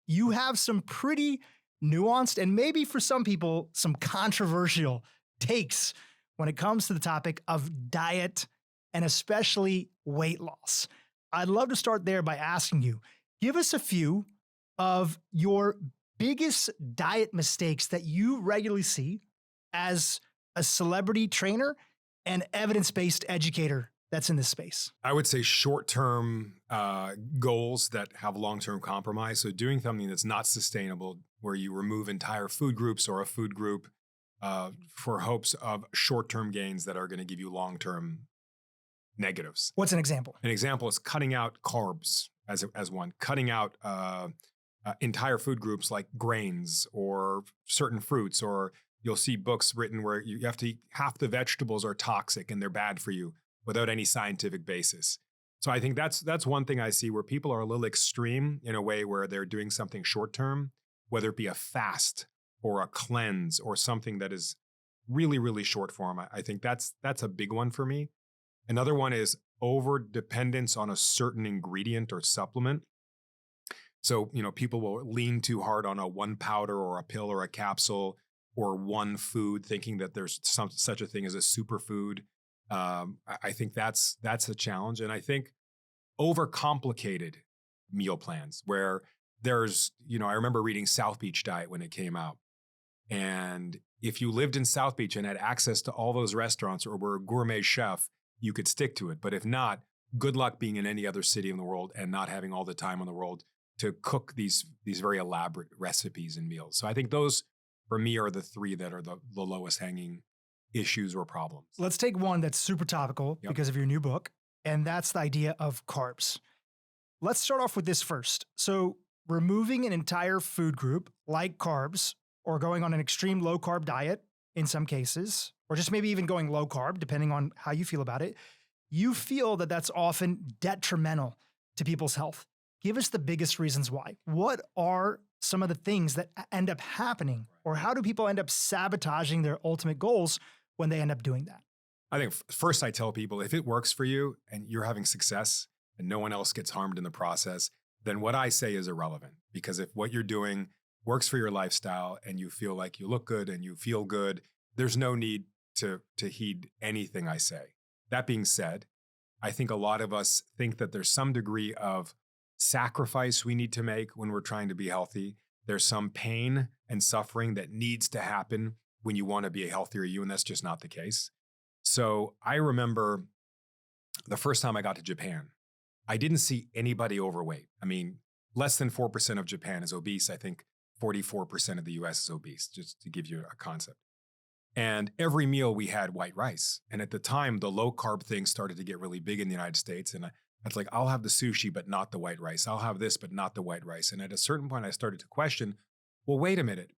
you have some pretty nuanced and maybe for some people, some controversial takes when it comes to the topic of diet and especially weight loss. I'd love to start there by asking you, give us a few of your biggest diet mistakes that you regularly see as a celebrity trainer and evidence-based educator that's in this space. I would say short-term goals that have long-term compromise. So doing something that's not sustainable, where you remove entire food groups or a food group for hopes of short-term gains that are going to give you long-term negatives. What's an example? An example is cutting out carbs as one, cutting out entire food groups like grains or certain fruits, or you'll see books written where you have to eat half the vegetables are toxic and they're bad for you without any scientific basis. So I think that's one thing I see where people are a little extreme in a way where they're doing something short term, whether it be a fast or a cleanse or something that is really, really short form. I think that's a big one for me. Another one is over dependence on a certain ingredient or supplement. So, people will lean too hard on a one powder or a pill or a capsule or one food, thinking that there's such a thing as a superfood. I think that's a challenge. And I think overcomplicated meal plans where there's, I remember reading South Beach Diet when it came out. And if you lived in South Beach and had access to all those restaurants or were a gourmet chef, you could stick to it. But if not, good luck being in any other city in the world and not having all the time in the world to cook these very elaborate recipes and meals. So I think those, for me, are the three that are the lowest hanging issues or problems. Let's take one that's super topical because of your new book, and that's the idea of carbs. Let's start off with this first. So removing an entire food group like carbs or going on an extreme low-carb diet in some cases, or just maybe even going low-carb, depending on how you feel about it, you feel that that's often detrimental to people's health. Give us the biggest reasons why. What are some of the things that end up happening, or how do people end up sabotaging their ultimate goals when they end up doing that? I think first I tell people, if it works for you and you're having success and no one else gets harmed in the process, then what I say is irrelevant. Because if what you're doing works for your lifestyle and you feel like you look good and you feel good, there's no need to heed anything I say. That being said, I think a lot of us think that there's some degree of sacrifice we need to make when we're trying to be healthy. There's some pain and suffering that needs to happen when you want to be a healthier you, and that's just not the case. So I remember the first time I got to Japan, I didn't see anybody overweight. I mean, less than 4% of Japan is obese. I think 44% of the US is obese, just to give you a concept. And every meal we had white rice. And at the time, the low carb thing started to get really big in the United States. And I was like, I'll have the sushi, but not the white rice. I'll have this, but not the white rice. And at a certain point, I started to question, well, wait a minute.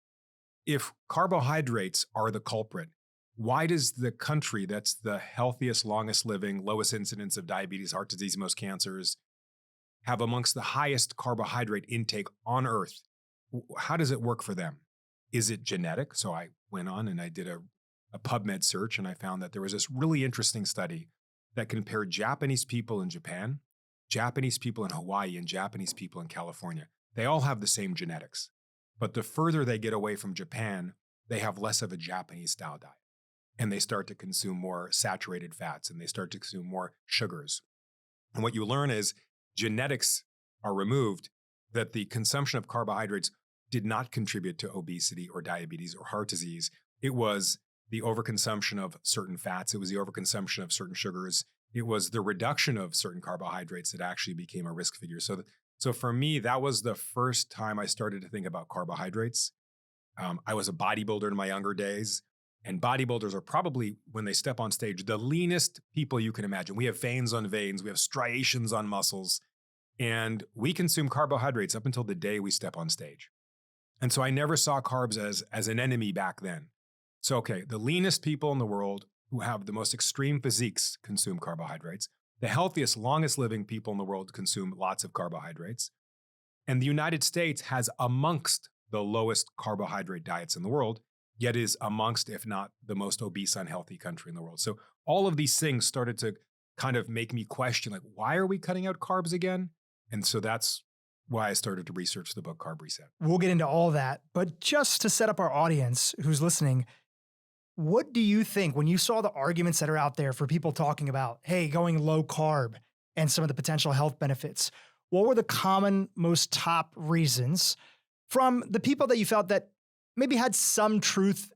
If carbohydrates are the culprit, why does the country that's the healthiest, longest living, lowest incidence of diabetes, heart disease, most cancers, have amongst the highest carbohydrate intake on earth? How does it work for them? Is it genetic? So I went on and I did a PubMed search, and I found that there was this really interesting study that compared Japanese people in Japan, Japanese people in Hawaii, and Japanese people in California. They all have the same genetics. But the further they get away from Japan, they have less of a Japanese style diet. And they start to consume more saturated fats, and they start to consume more sugars. And what you learn is genetics are removed, that the consumption of carbohydrates did not contribute to obesity or diabetes or heart disease. It was the overconsumption of certain fats. It was the overconsumption of certain sugars. It was the reduction of certain carbohydrates that actually became a risk figure. So for me, that was the first time I started to think about carbohydrates. I was a bodybuilder in my younger days, and bodybuilders are probably, when they step on stage, the leanest people you can imagine. We have veins on veins. We have striations on muscles, and we consume carbohydrates up until the day we step on stage. And so I never saw carbs as an enemy back then. So, okay, the leanest people in the world who have the most extreme physiques consume carbohydrates. The healthiest, longest living people in the world consume lots of carbohydrates. And the United States has amongst the lowest carbohydrate diets in the world, yet is amongst, if not the most obese, unhealthy country in the world. So all of these things started to kind of make me question, like, why are we cutting out carbs again? And so that's why I started to research the book Carb Reset. We'll get into all that. But just to set up our audience who's listening, what do you think when you saw the arguments that are out there for people talking about, hey, going low carb and some of the potential health benefits? What were the common, most top reasons from the people that you felt that maybe had some truth?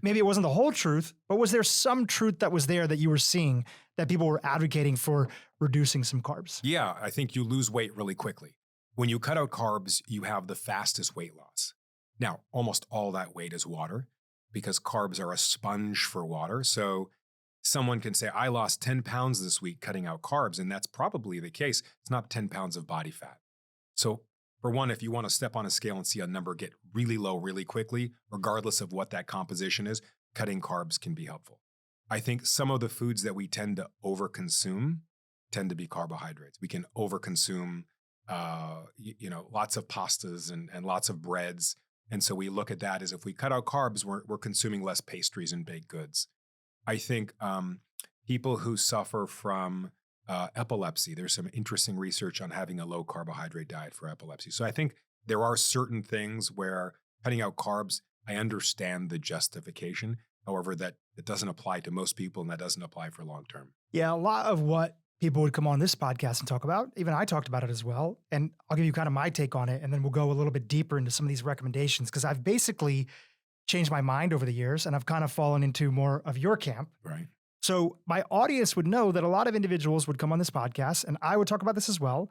Maybe it wasn't the whole truth, but was there some truth that was there that you were seeing that people were advocating for reducing some carbs? Yeah, I think you lose weight really quickly. When you cut out carbs, you have the fastest weight loss. Now, almost all that weight is water because carbs are a sponge for water. So someone can say, I lost 10 pounds this week cutting out carbs, and that's probably the case. It's not 10 pounds of body fat. So for one, if you want to step on a scale and see a number get really low really quickly, regardless of what that composition is, cutting carbs can be helpful. I think some of the foods that we tend to overconsume tend to be carbohydrates. We can overconsume, lots of pastas and lots of breads. And so we look at that as if we cut out carbs, we're consuming less pastries and baked goods. I think people who suffer from epilepsy, there's some interesting research on having a low carbohydrate diet for epilepsy. So I think there are certain things where cutting out carbs, I understand the justification. However, that it doesn't apply to most people, and that doesn't apply for long term. Yeah, a lot of what people would come on this podcast and talk about, even I talked about it as well. And I'll give you kind of my take on it, and then we'll go a little bit deeper into some of these recommendations, because I've basically changed my mind over the years, and I've kind of fallen into more of your camp. Right. So my audience would know that a lot of individuals would come on this podcast, and I would talk about this as well,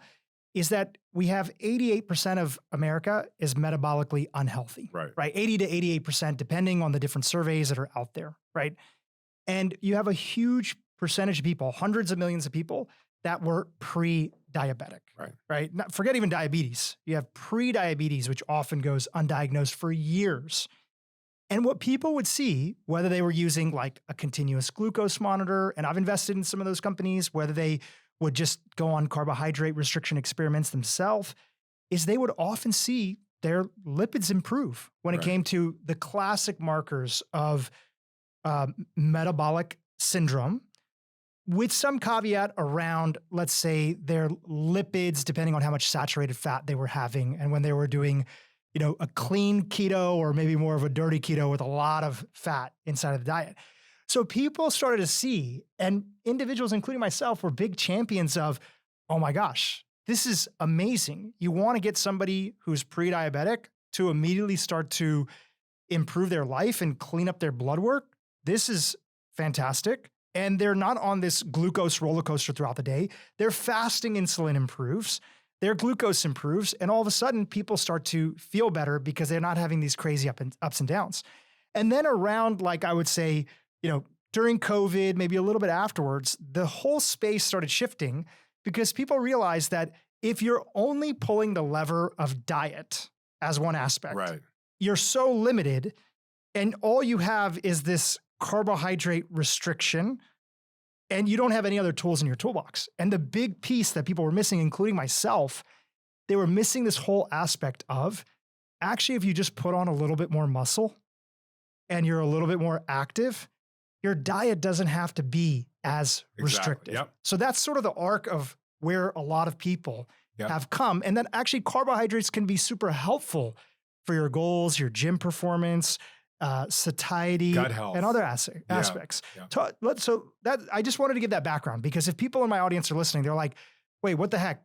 is that we have 88% of America is metabolically unhealthy, right? 80 to 88%, depending on the different surveys that are out there, right? And you have a huge percentage of people, hundreds of millions of people that were pre-diabetic, right? Not, forget even diabetes. You have pre-diabetes, which often goes undiagnosed for years. And what people would see, whether they were using like a continuous glucose monitor, and I've invested in some of those companies, whether they would just go on carbohydrate restriction experiments themselves, is they would often see their lipids improve when it came to the classic markers of metabolic syndrome, with some caveat around, let's say, their lipids, depending on how much saturated fat they were having, and when they were doing, a clean keto or maybe more of a dirty keto with a lot of fat inside of the diet. So people started to see, and individuals, including myself, were big champions of, oh my gosh, this is amazing. You want to get somebody who's pre-diabetic to immediately start to improve their life and clean up their blood work. This is fantastic. And they're not on this glucose roller coaster throughout the day. Their fasting insulin improves, their glucose improves, and all of a sudden people start to feel better because they're not having these crazy ups and downs. And then around, like I would say, during COVID, maybe a little bit afterwards, the whole space started shifting because people realized that if you're only pulling the lever of diet as one aspect, you're so limited, and all you have is this carbohydrate restriction, and you don't have any other tools in your toolbox. And the big piece that people were missing, including myself, they were missing this whole aspect of, actually, if you just put on a little bit more muscle and you're a little bit more active, your diet doesn't have to be as restrictive. So that's sort of the arc of where a lot of people have come. And then actually carbohydrates can be super helpful for your goals, your gym performance, satiety, gut health, and other aspects. So that, I just wanted to give that background, because if people in my audience are listening, they're like, wait, what the heck?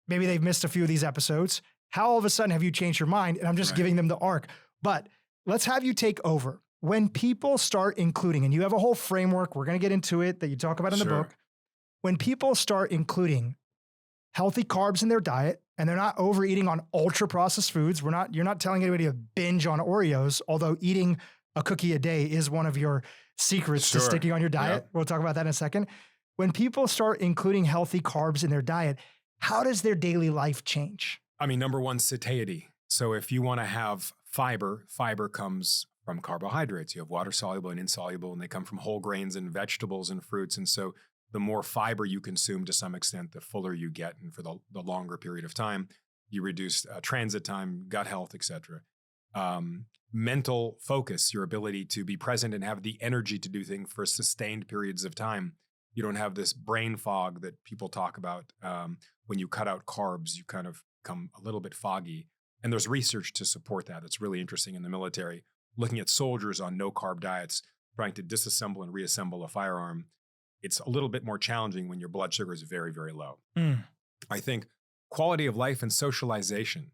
Maybe they've missed a few of these episodes. How all of a sudden have you changed your mind? And I'm just giving them the arc. But let's have you take over. When people start including, and you have a whole framework, we're going to get into it, that you talk about in the book. When people start including healthy carbs in their diet, and they're not overeating on ultra processed foods, you're not telling anybody to binge on Oreos, although eating a cookie a day is one of your secrets to sticking on your diet. We'll talk about that in a second. When people start including healthy carbs in their diet, how does their daily life change? I mean, number one, satiety. So if you want to have fiber comes from carbohydrates. You have water soluble and insoluble, and they come from whole grains and vegetables and fruits. And so the more fiber you consume to some extent, the fuller you get. And for the longer period of time, you reduce transit time, gut health, etc. Mental focus, your ability to be present and have the energy to do things for sustained periods of time. You don't have this brain fog that people talk about. When you cut out carbs, you kind of become a little bit foggy. And there's research to support that. That's really interesting in the military, looking at soldiers on no-carb diets, trying to disassemble and reassemble a firearm. It's a little bit more challenging when your blood sugar is very, very low. I think quality of life and socialization.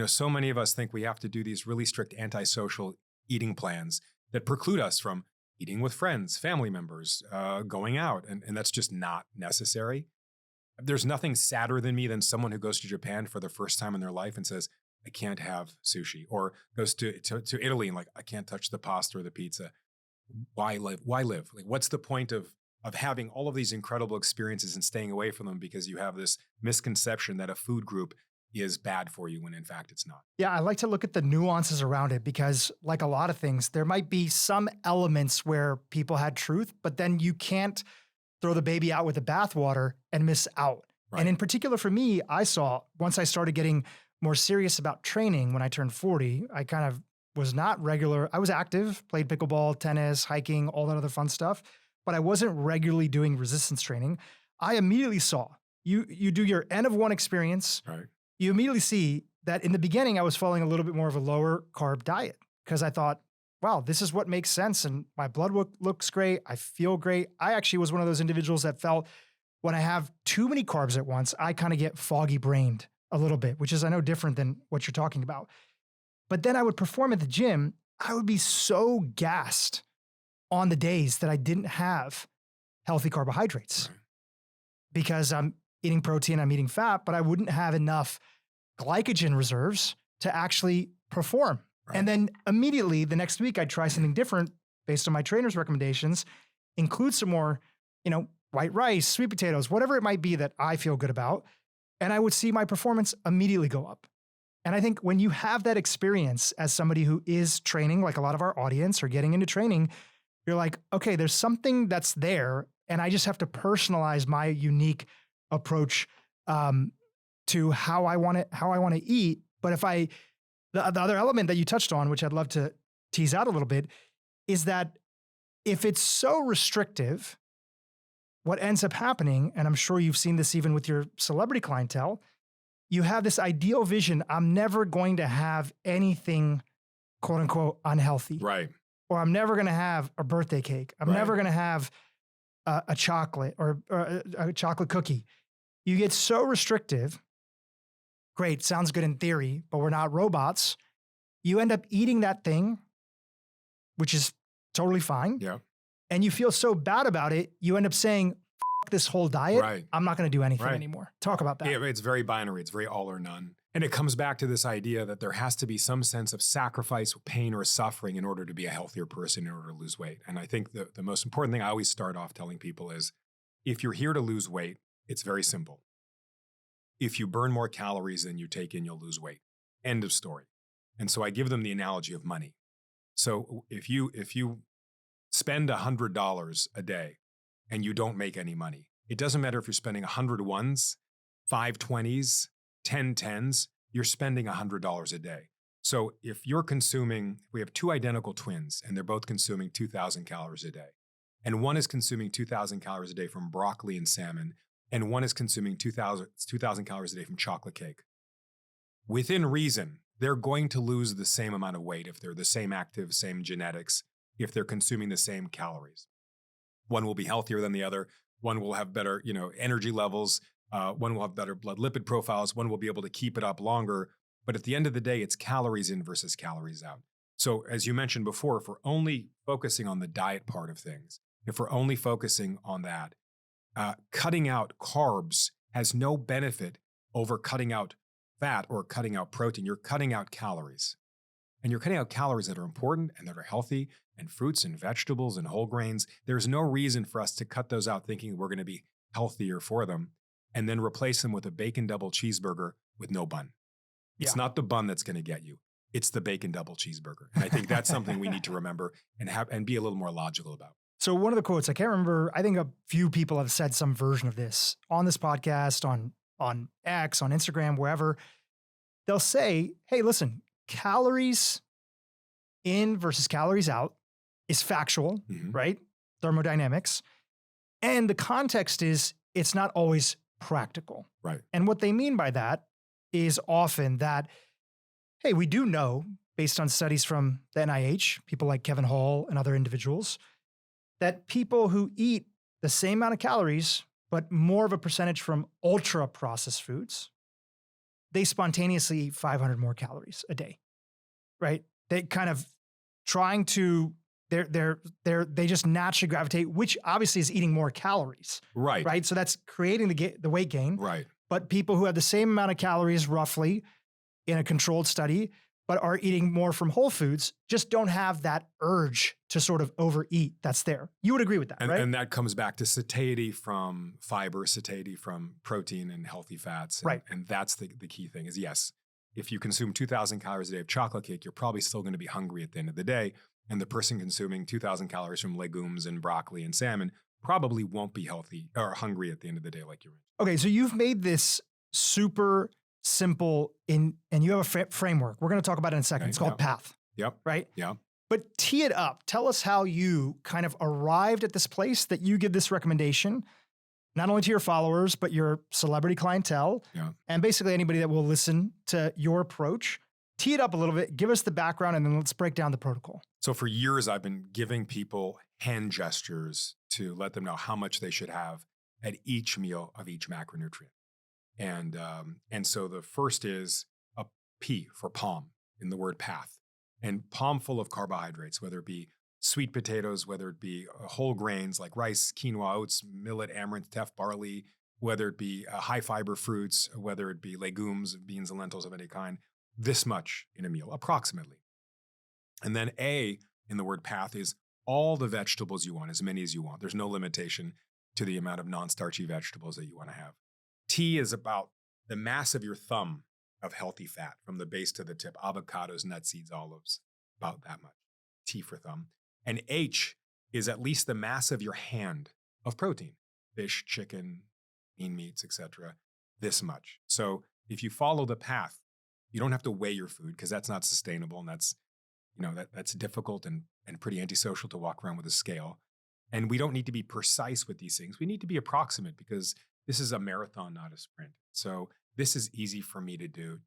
So many of us think we have to do these really strict antisocial eating plans that preclude us from eating with friends, family members, going out. And that's just not necessary. There's nothing sadder than me than someone who goes to Japan for the first time in their life and says, I can't have sushi, or goes to Italy and like, I can't touch the pasta or the pizza. Why live? Like, what's the point of having all of these incredible experiences and staying away from them because you have this misconception that a food group is bad for you when in fact it's not? Yeah, I like to look at the nuances around it because, like a lot of things, there might be some elements where people had truth, but then you can't throw the baby out with the bathwater and miss out. Right. And in particular for me, I saw once I started getting more serious about training when I turned 40, I kind of was not regular. I was active, played pickleball, tennis, hiking, all that other fun stuff, but I wasn't regularly doing resistance training. I immediately saw you do your N of one experience. Right. You immediately see that in the beginning, I was following a little bit more of a lower carb diet because I thought, wow, this is what makes sense. And my blood work looks great. I feel great. I actually was one of those individuals that felt when I have too many carbs at once, I kind of get foggy brained a little bit, which is, I know, different than what you're talking about. But then I would perform at the gym. I would be so gassed on the days that I didn't have healthy carbohydrates because I'm eating protein, I'm eating fat, but I wouldn't have enough glycogen reserves to actually perform. Right. And then immediately the next week, I'd try something different based on my trainer's recommendations, include some more, white rice, sweet potatoes, whatever it might be that I feel good about. And I would see my performance immediately go up. And I think when you have that experience as somebody who is training, like a lot of our audience or getting into training, you're like, okay, there's something that's there. And I just have to personalize my unique approach to how I want to eat. But the other element that you touched on, which I'd love to tease out a little bit, is that if it's so restrictive, what ends up happening, and I'm sure you've seen this even with your celebrity clientele, you have this ideal vision. I'm never going to have anything, quote unquote, unhealthy. Right. Or I'm never going to have a birthday cake. I'm never going to have a chocolate or a chocolate cookie. You get so restrictive. Great. Sounds good in theory, but we're not robots. You end up eating that thing, which is totally fine. Yeah. And you feel so bad about it, you end up saying, F this whole diet. Right. I'm not going to do anything anymore. Talk about that. Yeah, it's very binary. It's very all or none. And it comes back to this idea that there has to be some sense of sacrifice, pain, or suffering in order to be a healthier person, in order to lose weight. And I think the most important thing I always start off telling people is, if you're here to lose weight, it's very simple. If you burn more calories than you take in, you'll lose weight. End of story. And so I give them the analogy of money. So if you spend $100 a day and you don't make any money, it doesn't matter if you're spending 100 ones, 5 20s, 10 10s, you're spending $100 a day. So if you're consuming, we have 2 identical twins and they're both consuming 2,000 calories a day. And one is consuming 2,000 calories a day from broccoli and salmon, and one is consuming 2,000 calories a day from chocolate cake. Within reason, they're going to lose the same amount of weight if they're the same active, same genetics, if they're consuming the same calories. One will be healthier than the other. One will have better, energy levels. One will have better blood lipid profiles. One will be able to keep it up longer. But at the end of the day, it's calories in versus calories out. So as you mentioned before, if we're only focusing on the diet part of things, if we're only focusing on that, cutting out carbs has no benefit over cutting out fat or cutting out protein. You're cutting out calories. And you're cutting out calories that are important and that are healthy, and fruits and vegetables and whole grains. There's no reason for us to cut those out thinking we're going to be healthier for them and then replace them with a bacon double cheeseburger with no bun. It's not the bun that's going to get you. It's the bacon double cheeseburger. And I think that's something we need to remember and be a little more logical about. So one of the quotes, I can't remember, I think a few people have said some version of this on this podcast, on X, on Instagram, wherever. They'll say, hey, listen, calories in versus calories out is factual, right? Thermodynamics. And the context is it's not always practical. Right. And what they mean by that is often that, hey, we do know, based on studies from the NIH, people like Kevin Hall and other individuals, that people who eat the same amount of calories, but more of a percentage from ultra processed foods, they spontaneously eat 500 more calories a day, right? They kind of trying to, they just naturally gravitate, which obviously is eating more calories, Right. right? So that's creating the weight gain. Right. But people who have the same amount of calories roughly in a controlled study, but are eating more from whole foods, just don't have that urge to sort of overeat that's there. You would agree with that, right? And that comes back to satiety from fiber, satiety from protein and healthy fats. And, right. And that's the key thing is, yes, if you consume 2,000 calories a day of chocolate cake, you're probably still going to be hungry at the end of the day. And the person consuming 2,000 calories from legumes and broccoli and salmon probably won't be healthy or hungry at the end of the day like you're. Okay, so you've made this super simple and you have a framework. We're going to talk about it in a second. Okay, it's called PATH. Yep. Right? Yeah. But tee it up. Tell us how you kind of arrived at this place that you give this recommendation, not only to your followers, but your celebrity clientele, and basically anybody that will listen to your approach. Tee it up a little bit, give us the background, and then let's break down the protocol. So for years, I've been giving people hand gestures to let them know how much they should have at each meal of each macronutrient. And so the first is a P for palm in the word PATH. And palm full of carbohydrates, whether it be sweet potatoes, whether it be whole grains like rice, quinoa, oats, millet, amaranth, teff, barley, whether it be high fiber fruits, whether it be legumes, beans and lentils of any kind, this much in a meal, approximately. And then A in the word PATH is all the vegetables you want, as many as you want. There's no limitation to the amount of non-starchy vegetables that you want to have. T is about the mass of your thumb of healthy fat from the base to the tip, avocados, nuts, seeds, olives, about that much. T for thumb. And H is at least the mass of your hand of protein, fish, chicken, lean meats, etc. This much. So if you follow the PATH, you don't have to weigh your food because that's not sustainable and that's difficult and pretty antisocial to walk around with a scale. And we don't need to be precise with these things. We need to be approximate because this is a marathon, not a sprint. So this is easy for me to do.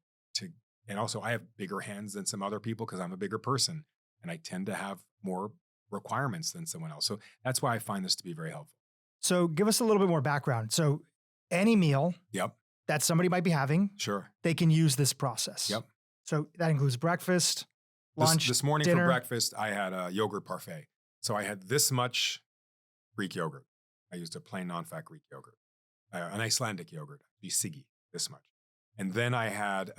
And also I have bigger hands than some other people because I'm a bigger person and I tend to have more requirements than someone else. So that's why I find this to be very helpful. So give us a little bit more background. So any meal that somebody might be having, they can use this process. Yep. So that includes breakfast, lunch, this morning dinner. For breakfast, I had a yogurt parfait. So I had this much Greek yogurt. I used a plain non-fat Greek yogurt, an Icelandic yogurt, sigi, this much. And then I had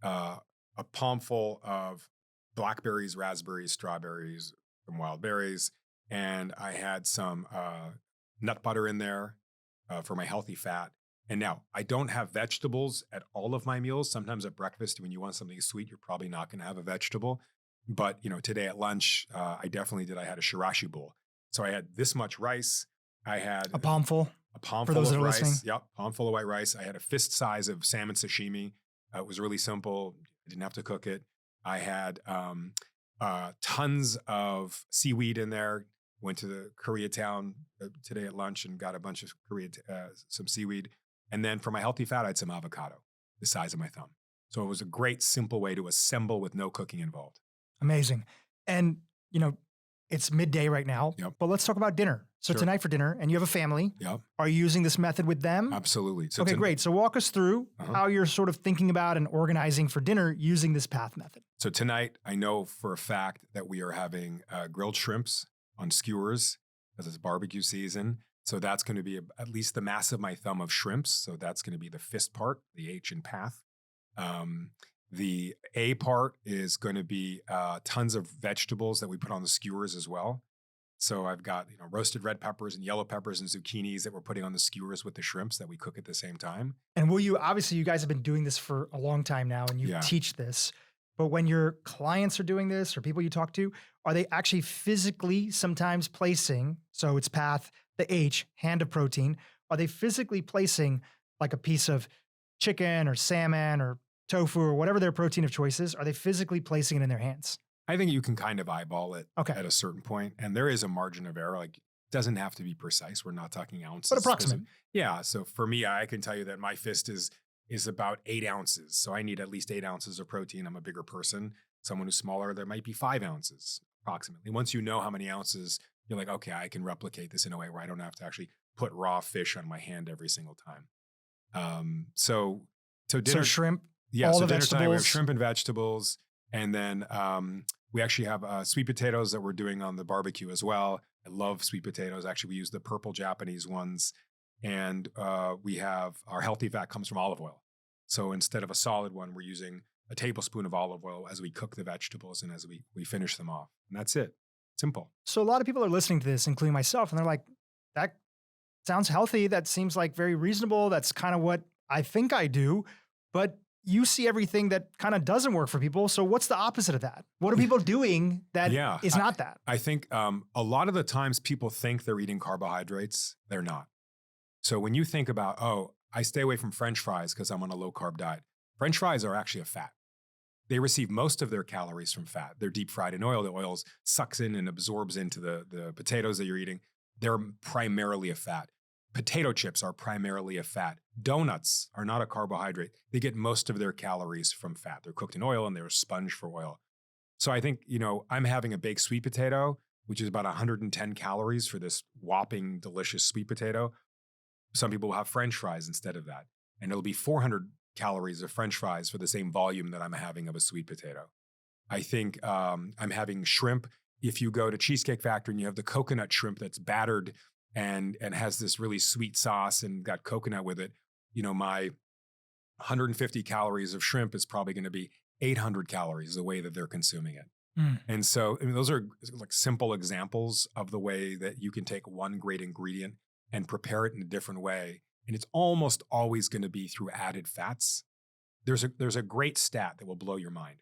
a palmful of blackberries, raspberries, strawberries, some wild berries. And I had some nut butter in there for my healthy fat. And now I don't have vegetables at all of my meals. Sometimes at breakfast, when you want something sweet, you're probably not going to have a vegetable. But today at lunch, I definitely did. I had a shirashi bowl. So I had this much rice. I had a palmful. A palmful for those of that are rice. Listening. Yep, palmful of white rice. I had a fist size of salmon sashimi. It was really simple. I didn't have to cook it. I had tons of seaweed in there. Went to the Koreatown today at lunch and got a bunch of some seaweed. And then for my healthy fat, I had some avocado, the size of my thumb. So it was a great, simple way to assemble with no cooking involved. Amazing. And, it's midday right now, but let's talk about dinner. So tonight for dinner, and you have a family. Are you using this method with them? Absolutely. So okay, great. So walk us through how you're sort of thinking about and organizing for dinner using this PATH method. So tonight, I know for a fact that we are having grilled shrimps on skewers because it's barbecue season. So that's going to be at least the mass of my thumb of shrimps. So that's going to be the fist part, the H in PATH. The A part is going to be tons of vegetables that we put on the skewers as well. So I've got roasted red peppers and yellow peppers and zucchinis that we're putting on the skewers with the shrimps that we cook at the same time. And obviously you guys have been doing this for a long time now and you teach this, but when your clients are doing this or people you talk to, are they actually physically sometimes placing, so it's PATH, the H, hand of protein, are they physically placing like a piece of chicken or salmon or tofu or whatever their protein of choice is, are they physically placing it in their hands? I think you can kind of eyeball it at a certain point, and there is a margin of error. Like, it doesn't have to be precise. We're not talking ounces. But approximate. Yeah. So for me, I can tell you that my fist is is about 8 ounces. So I need at least 8 ounces of protein. I'm a bigger person. Someone who's smaller, there might be 5 ounces approximately. Once you know how many ounces, you're like, okay, I can replicate this in a way where I don't have to actually put raw fish on my hand every single time. So dinner, shrimp, yeah. all So the dinner vegetables. time, we have shrimp and vegetables, and then we actually have sweet potatoes that we're doing on the barbecue as well. I love sweet potatoes. Actually, we use the purple Japanese ones, and we have our healthy fat comes from olive oil. So instead of a solid one, we're using a tablespoon of olive oil as we cook the vegetables and as we finish them off, and that's it. Simple. So a lot of people are listening to this, including myself, and they're like, that sounds healthy. That seems like very reasonable. That's kind of what I think I do. But you see everything that kind of doesn't work for people. So what's the opposite of that? What are people doing that is not that? I think a lot of the times people think they're eating carbohydrates. They're not. So when you think about, oh, I stay away from French fries because I'm on a low carb diet. French fries are actually a fat. They receive most of their calories from fat. They're deep fried in oil. The oil sucks in and absorbs into the potatoes that you're eating. They're primarily a fat. Potato chips are primarily a fat. Donuts are not a carbohydrate. They get most of their calories from fat. They're cooked in oil and they're a sponge for oil. So I think, I'm having a baked sweet potato, which is about 110 calories for this whopping, delicious sweet potato. Some people will have French fries instead of that. And it'll be 400 calories of French fries for the same volume that I'm having of a sweet potato. I think I'm having shrimp. If you go to Cheesecake Factory and you have the coconut shrimp that's battered and has this really sweet sauce and got coconut with it, my 150 calories of shrimp is probably going to be 800 calories the way that they're consuming it. And so those are like simple examples of the way that you can take one great ingredient and prepare it in a different way. And it's almost always going to be through added fats. There's a great stat that will blow your mind.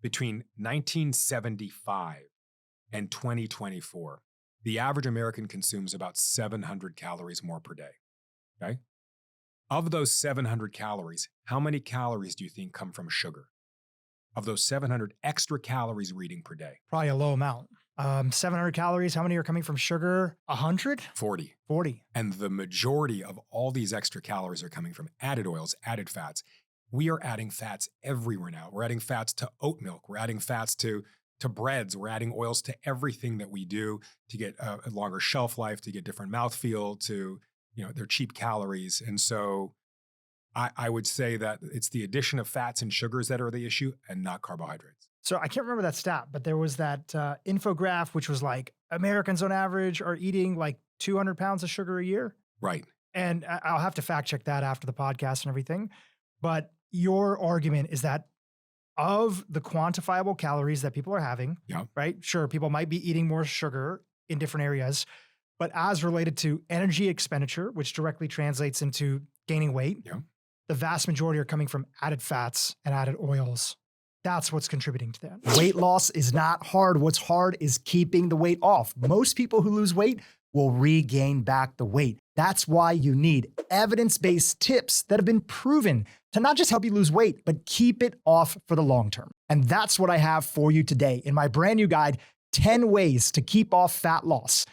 Between 1975 and 2024, the average American consumes about 700 calories more per day, okay? Of those 700 calories, how many calories do you think come from sugar? Of those 700 extra calories we're eating per day? Probably a low amount. 700 calories. How many are coming from sugar? 100? 40. 40. And the majority of all these extra calories are coming from added oils, added fats. We are adding fats everywhere now. We're adding fats to oat milk. We're adding fats to breads. We're adding oils to everything that we do to get a longer shelf life, to get different mouthfeel, to, they're cheap calories. And so I would say that it's the addition of fats and sugars that are the issue and not carbohydrates. So I can't remember that stat, but there was that infograph, which was like Americans on average are eating like 200 pounds of sugar a year. Right. And I'll have to fact check that after the podcast and everything. But your argument is that of the quantifiable calories that people are having, right? Sure, people might be eating more sugar in different areas, but as related to energy expenditure, which directly translates into gaining weight, the vast majority are coming from added fats and added oils. That's what's contributing to that. Weight loss is not hard. What's hard is keeping the weight off. Most people who lose weight will regain back the weight. That's why you need evidence-based tips that have been proven to not just help you lose weight, but keep it off for the long term. And that's what I have for you today in my brand new guide, 10 Ways to Keep Off Fat Loss.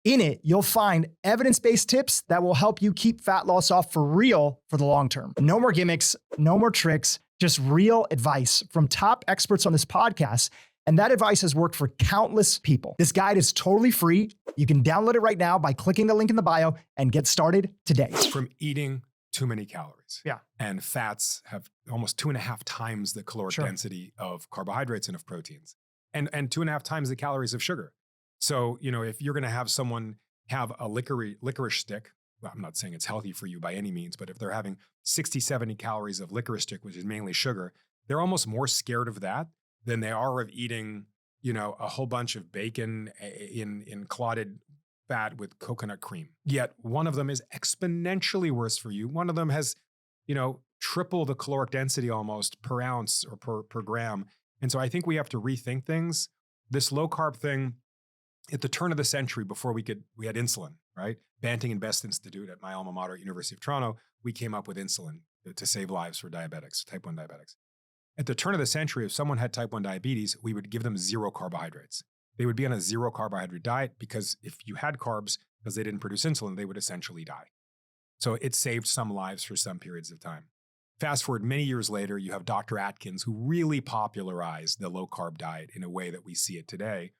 In it, you'll find evidence-based tips that will help you keep fat loss off for real for the long term. No more gimmicks, no more tricks, just real advice from top experts on this podcast. And that advice has worked for countless people. This guide is totally free. You can download it right now by clicking the link in the bio and get started today. From eating too many calories. Yeah. And fats have almost 2.5 times the caloric density of carbohydrates and of proteins. And 2.5 times the calories of sugar. So, if you're going to have someone have a licorice stick, well, I'm not saying it's healthy for you by any means, but if they're having 60, 70 calories of licorice stick, which is mainly sugar, they're almost more scared of that than they are of eating, a whole bunch of bacon in clotted fat with coconut cream. Yet one of them is exponentially worse for you. One of them has, triple the caloric density almost per ounce or per gram. And so I think we have to rethink things. This low carb thing, at the turn of the century, before we had insulin, right? Banting and Best Institute at my alma mater, University of Toronto, we came up with insulin to save lives for diabetics, type 1 diabetics. At the turn of the century, if someone had type 1 diabetes, we would give them 0 carbohydrates. They would be on a 0 carbohydrate diet because if you had carbs, because they didn't produce insulin, they would essentially die. So it saved some lives for some periods of time. Fast forward many years later, you have Dr. Atkins, who really popularized the low-carb diet in a way that we see it today.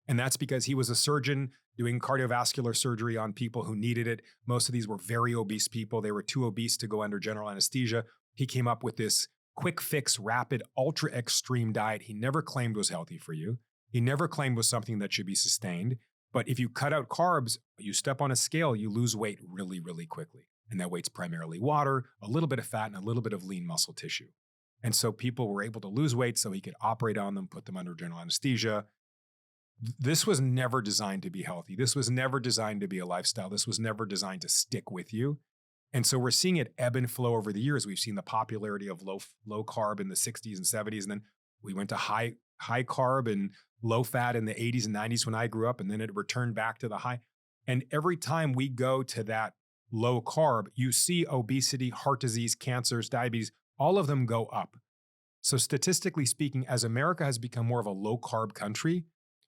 And that's because he was a surgeon doing cardiovascular surgery on people who needed it. Most of these were very obese people. They were too obese to go under general anesthesia. He came up with this quick fix, rapid, ultra extreme diet he never claimed was healthy for you. He never claimed was something that should be sustained. But if you cut out carbs, you step on a scale, you lose weight really, really quickly. And that weight's primarily water, a little bit of fat, and a little bit of lean muscle tissue. And so people were able to lose weight so he could operate on them, put them under general anesthesia. This was never designed to be healthy. This was never designed to be a lifestyle. This was never designed to stick with you. And so we're seeing it ebb and flow over the years. We've seen the popularity of low carb in the 60s and 70s, and then we went to high carb and low fat in the 80s and 90s when I grew up, and then it returned back to the high. And every time we go to that low carb, you see obesity, heart disease, cancers, diabetes, all of them go up. So statistically speaking, as America has become more of a low carb country,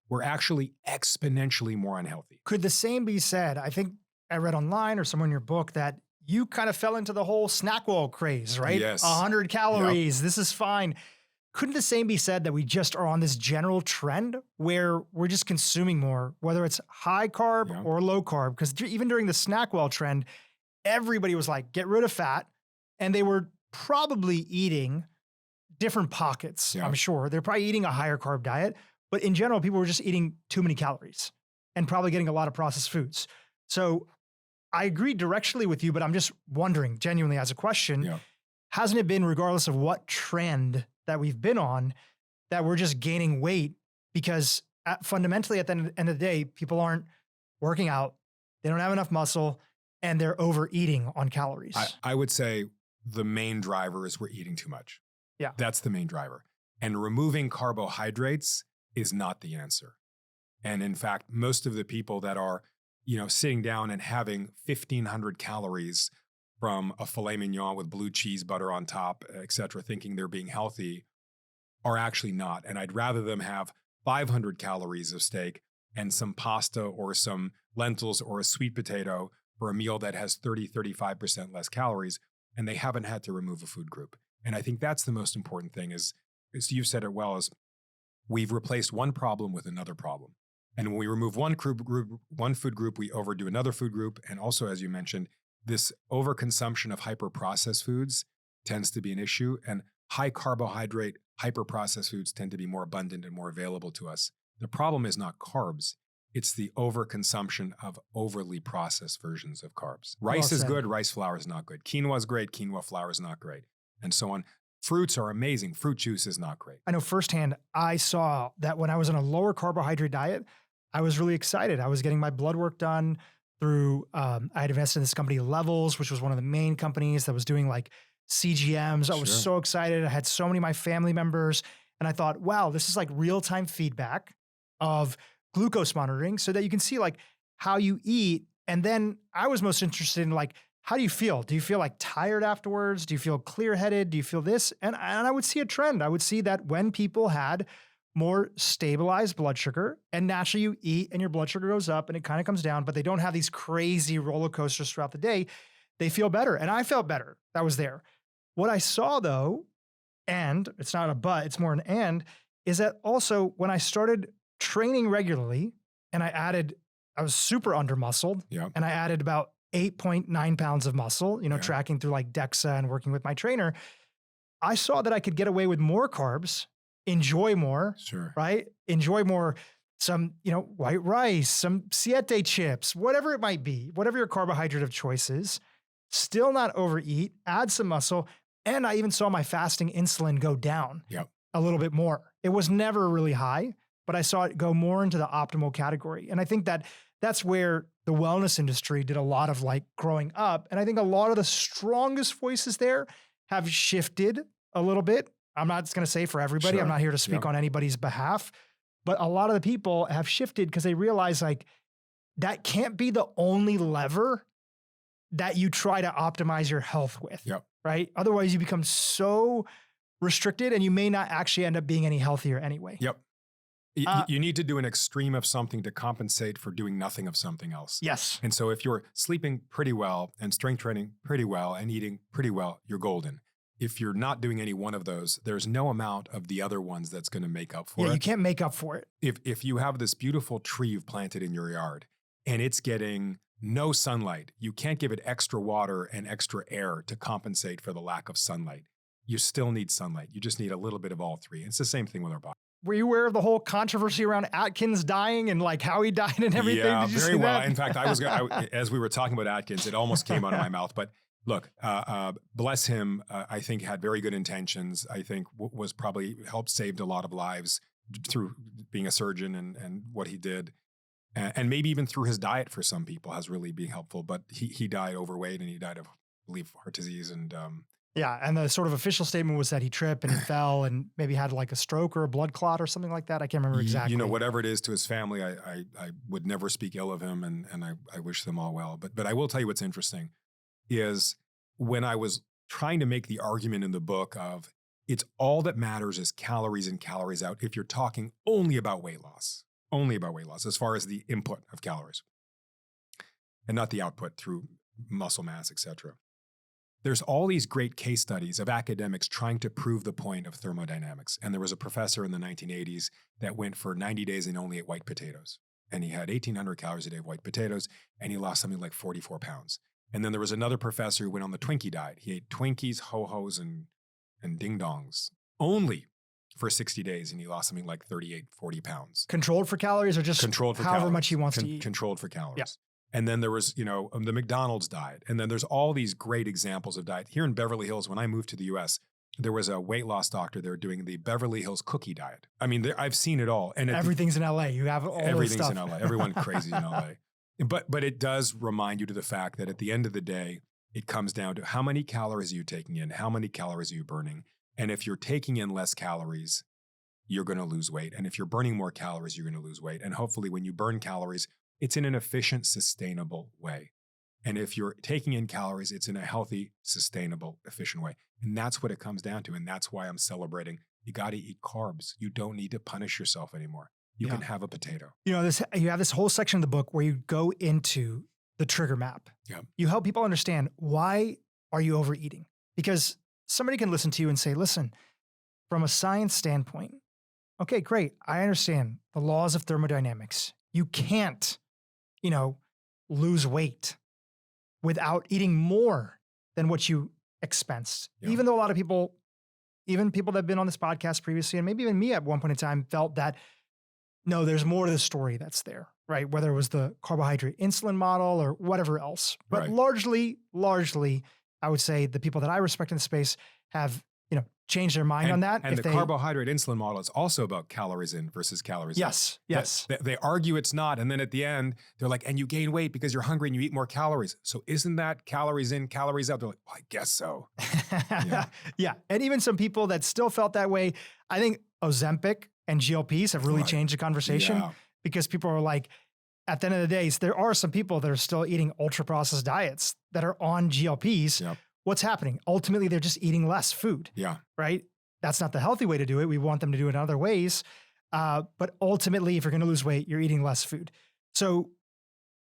we're actually exponentially more unhealthy. Could the same be said? I think I read online or somewhere in your book that you kind of fell into the whole SnackWell craze, right? Yes. 100 calories, This is fine. Couldn't the same be said that we just are on this general trend where we're just consuming more, whether it's high carb or low carb? Because even during the SnackWell trend, everybody was like, get rid of fat. And they were probably eating different pockets, I'm sure. They're probably eating a higher carb diet. But in general, people were just eating too many calories and probably getting a lot of processed foods. So I agree directionally with you, but I'm just wondering, genuinely as a question, hasn't it been, regardless of what trend that we've been on, that we're just gaining weight? Because fundamentally, at the end of the day, people aren't working out, they don't have enough muscle, and they're overeating on calories. I would say the main driver is we're eating too much. Yeah. That's the main driver. And removing carbohydrates is not the answer. And in fact, most of the people that are, sitting down and having 1,500 calories from a filet mignon with blue cheese, butter on top, et cetera, thinking they're being healthy, are actually not. And I'd rather them have 500 calories of steak and some pasta or some lentils or a sweet potato for a meal that has 35% less calories, and they haven't had to remove a food group. And I think that's the most important thing is you've said it well, is we've replaced one problem with another problem. And when we remove one food group, we overdo another food group. And also, as you mentioned, this overconsumption of hyper-processed foods tends to be an issue. And high carbohydrate, hyper-processed foods tend to be more abundant and more available to us. The problem is not carbs. It's the overconsumption of overly processed versions of carbs. Rice is good, rice flour is not good. Quinoa is great, quinoa flour is not great, and so on. Fruits are amazing. Fruit juice is not great. I know firsthand, I saw that when I was on a lower carbohydrate diet, I was really excited. I was getting my blood work done through, I had invested in this company Levels, which was one of the main companies that was doing like CGMs. I was so excited. I had so many of my family members. And I thought, wow, this is like real-time feedback of glucose monitoring so that you can see like how you eat. And then I was most interested in like, how do you feel? Do you feel like tired afterwards? Do you feel clear-headed? Do you feel this? And I would see a trend. I would see that when people had more stabilized blood sugar, and naturally you eat and your blood sugar goes up and it kind of comes down, but they don't have these crazy roller coasters throughout the day, they feel better. And I felt better. That was there. What I saw though, and it's not a but, it's more an and, is that also when I started training regularly and I was super under muscled and I added about 8.9 pounds of muscle, tracking through like DEXA and working with my trainer, I saw that I could get away with more carbs, enjoy more, right? Enjoy more, some, white rice, some siete chips, whatever it might be, whatever your carbohydrate of choice is, still not overeat, add some muscle. And I even saw my fasting insulin go down a little bit more. It was never really high, but I saw it go more into the optimal category. And I think that that's where the wellness industry did a lot of like growing up. And I think a lot of the strongest voices there have shifted a little bit. I'm not going to say for everybody. I'm not here to speak on anybody's behalf, but a lot of the people have shifted because they realize like that can't be the only lever that you try to optimize your health with, right? Otherwise you become so restricted and you may not actually end up being any healthier anyway. You need to do an extreme of something to compensate for doing nothing of something else. Yes. And so if you're sleeping pretty well and strength training pretty well and eating pretty well, you're golden. if you're not doing any one of those, there's no amount of the other ones that's going to make up for it. Yeah, you can't make up for it. If you have this beautiful tree you've planted in your yard and it's getting no sunlight, you can't give it extra water and extra air to compensate for the lack of sunlight. You still need sunlight. You just need a little bit of all three. It's the same thing with our body. Were you aware of the whole controversy around Atkins dying and like how he died and everything? Yeah, Did you very see well. that? In fact, as we were talking about Atkins, it almost came out of my mouth. But look, bless him. I think had very good intentions. I think was probably helped saved a lot of lives through being a surgeon and what he did. And maybe even through his diet for some people has really been helpful. But he died overweight and he died of, I believe, heart disease and yeah, and the sort of official statement was that he tripped and he fell and maybe had like a stroke or a blood clot or something like that. I can't remember exactly. You know, whatever it is to his family, I would never speak ill of him, and I wish them all well. But I will tell you what's interesting is when I was trying to make the argument in the book of it's all that matters is calories in, calories out. If you're talking only about weight loss as far as the input of calories and not the output through muscle mass, etc. There's all these great case studies of academics trying to prove the point of thermodynamics. And there was a professor in the 1980s that went for 90 days and only ate white potatoes. And he had 1,800 calories a day of white potatoes, and he lost something like 44 pounds. And then there was another professor who went on the Twinkie diet. He ate Twinkies, Ho-Hos, and ding-dongs only for 60 days, and he lost something like 38, 40 pounds. Controlled for calories or just controlled for however calories. much he wants to eat? Controlled for calories. Yeah. And then there was, the McDonald's diet. And then there's all these great examples of diet. Here in Beverly Hills, when I moved to the US, there was a weight loss doctor there doing the Beverly Hills cookie diet. I mean, I've seen it all. And everything's in LA. You have all everything's this in stuff. LA. Everyone crazy in LA. But it does remind you to the fact that at the end of the day, it comes down to how many calories are you taking in, how many calories are you burning. And if you're taking in less calories, you're going to lose weight. And if you're burning more calories, you're going to lose weight. And hopefully when you burn calories, it's in an efficient, sustainable way. And if you're taking in calories, it's in a healthy, sustainable, efficient way. And that's what it comes down to. And that's why I'm celebrating. You got to eat carbs. You don't need to punish yourself anymore. You can have a potato. You have this whole section of the book where you go into the trigger map. Yeah. You help people understand, why are you overeating? Because somebody can listen to you and say, listen, from a science standpoint, okay, great. I understand the laws of thermodynamics. You can't lose weight without eating more than what you expense. Yeah. Even though a lot of people, even people that have been on this podcast previously, and maybe even me at one point in time, felt that, no, there's more to the story that's there, right? Whether it was the carbohydrate insulin model or whatever else. But largely, I would say the people that I respect in the space have, change their mind on that. And the carbohydrate insulin model is also about calories in versus calories out. Yes. They argue it's not. And then at the end, they're like, and you gain weight because you're hungry and you eat more calories. So isn't that calories in, calories out? They're like, well, I guess so. Yeah. And even some people that still felt that way, I think Ozempic and GLPs have really changed the conversation because people are like, at the end of the day, there are some people that are still eating ultra-processed diets that are on GLPs. Yep. What's happening? Ultimately, they're just eating less food. Yeah. Right? That's not the healthy way to do it. We want them to do it in other ways. But ultimately, if you're going to lose weight, you're eating less food. So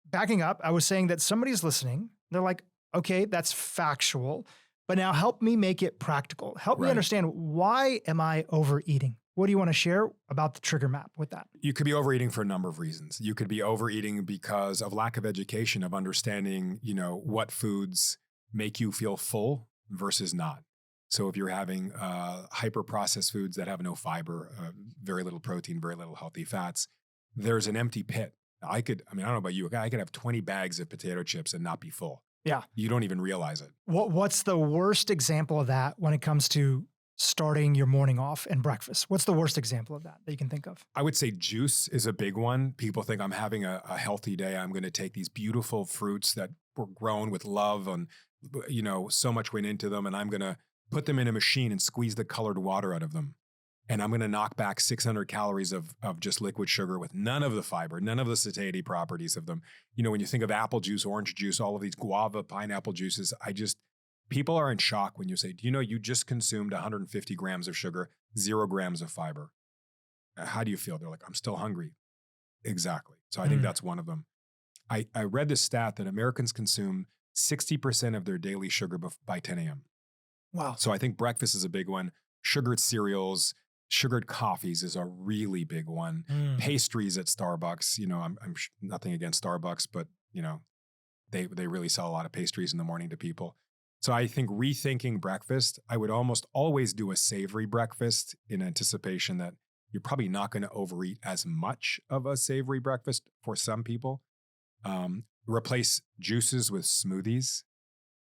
backing up, I was saying that somebody's listening. They're like, okay, that's factual. But now help me make it practical. Help me understand, why am I overeating? What do you want to share about the trigger map with that? You could be overeating for a number of reasons. You could be overeating because of lack of education, of understanding, what foods make you feel full versus not. So if you're having hyper-processed foods that have no fiber, very little protein, very little healthy fats, there's an empty pit. I don't know about you, I could have 20 bags of potato chips and not be full. Yeah. You don't even realize it. What's the worst example of that when it comes to starting your morning off and breakfast? What's the worst example of that you can think of? I would say juice is a big one. People think I'm having a healthy day. I'm going to take these beautiful fruits that were grown with love and, so much went into them, and I'm going to put them in a machine and squeeze the colored water out of them. And I'm going to knock back 600 calories of just liquid sugar with none of the fiber, none of the satiety properties of them. When you think of apple juice, orange juice, all of these guava, pineapple juices, people are in shock when you say, do you know you just consumed 150 grams of sugar, 0 grams of fiber? How do you feel? They're like, I'm still hungry. Exactly. So I think that's one of them. I read this stat that Americans consume 60% of their daily sugar by 10 a.m. Wow. So I think breakfast is a big one. Sugared cereals, sugared coffees is a really big one. Pastries at Starbucks, I'm nothing against Starbucks, but they really sell a lot of pastries in the morning to people. So I think rethinking breakfast, I would almost always do a savory breakfast in anticipation that you're probably not going to overeat as much of a savory breakfast for some people. Replace juices with smoothies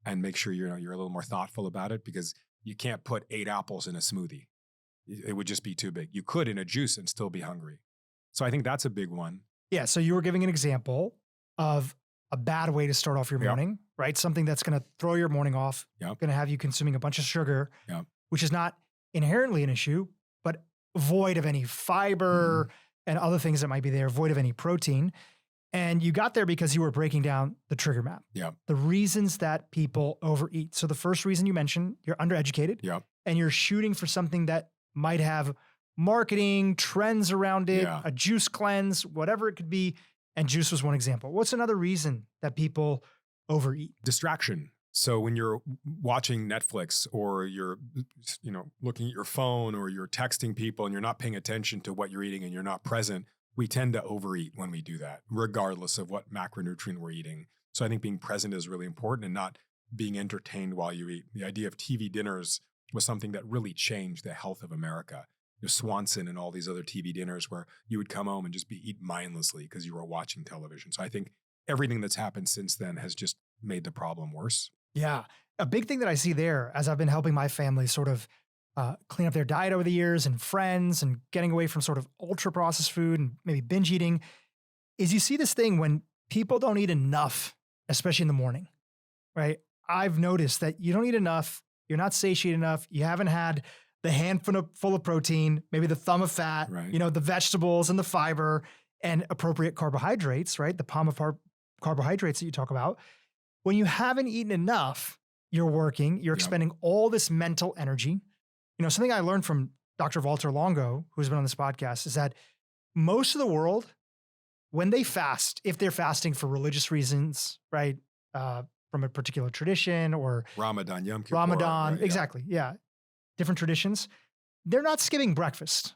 and make sure you're a little more thoughtful about it, because you can't put 8 apples in a smoothie. It would just be too big. You could in a juice and still be hungry. So I think that's a big one. Yeah. So you were giving an example of a bad way to start off your morning, right? Something that's going to throw your morning off, going to have you consuming a bunch of sugar, which is not inherently an issue, but void of any fiber and other things that might be there, void of any protein. And you got there because you were breaking down the trigger map. The reasons that people overeat. So the first reason you mentioned, you're undereducated and you're shooting for something that might have marketing, trends around it, a juice cleanse, whatever it could be. And juice was one example. What's another reason that people overeat? Distraction. So when you're watching Netflix or you're, looking at your phone or you're texting people and you're not paying attention to what you're eating and you're not present, we tend to overeat when we do that, regardless of what macronutrient we're eating. So I think being present is really important and not being entertained while you eat. The idea of TV dinners was something that really changed the health of America. Swanson and all these other TV dinners where you would come home and just eat mindlessly because you were watching television. So I think everything that's happened since then has just made the problem worse. Yeah. A big thing that I see there, as I've been helping my family sort of clean up their diet over the years and friends and getting away from sort of ultra processed food and maybe binge eating, is you see this thing when people don't eat enough, especially in the morning, right? I've noticed that you don't eat enough. You're not satiated enough. You haven't had the handful full of protein, maybe the thumb of fat, the vegetables and the fiber and appropriate carbohydrates, right? The palm of carbohydrates that you talk about. When you haven't eaten enough, you're working, you're expending all this mental energy. Something I learned from Dr. Walter Longo, who's been on this podcast, is that most of the world, when they fast, if they're fasting for religious reasons, right? From a particular tradition or Ramadan, Yom Kippur. Ramadan, exactly. Yeah. Different traditions. They're not skipping breakfast.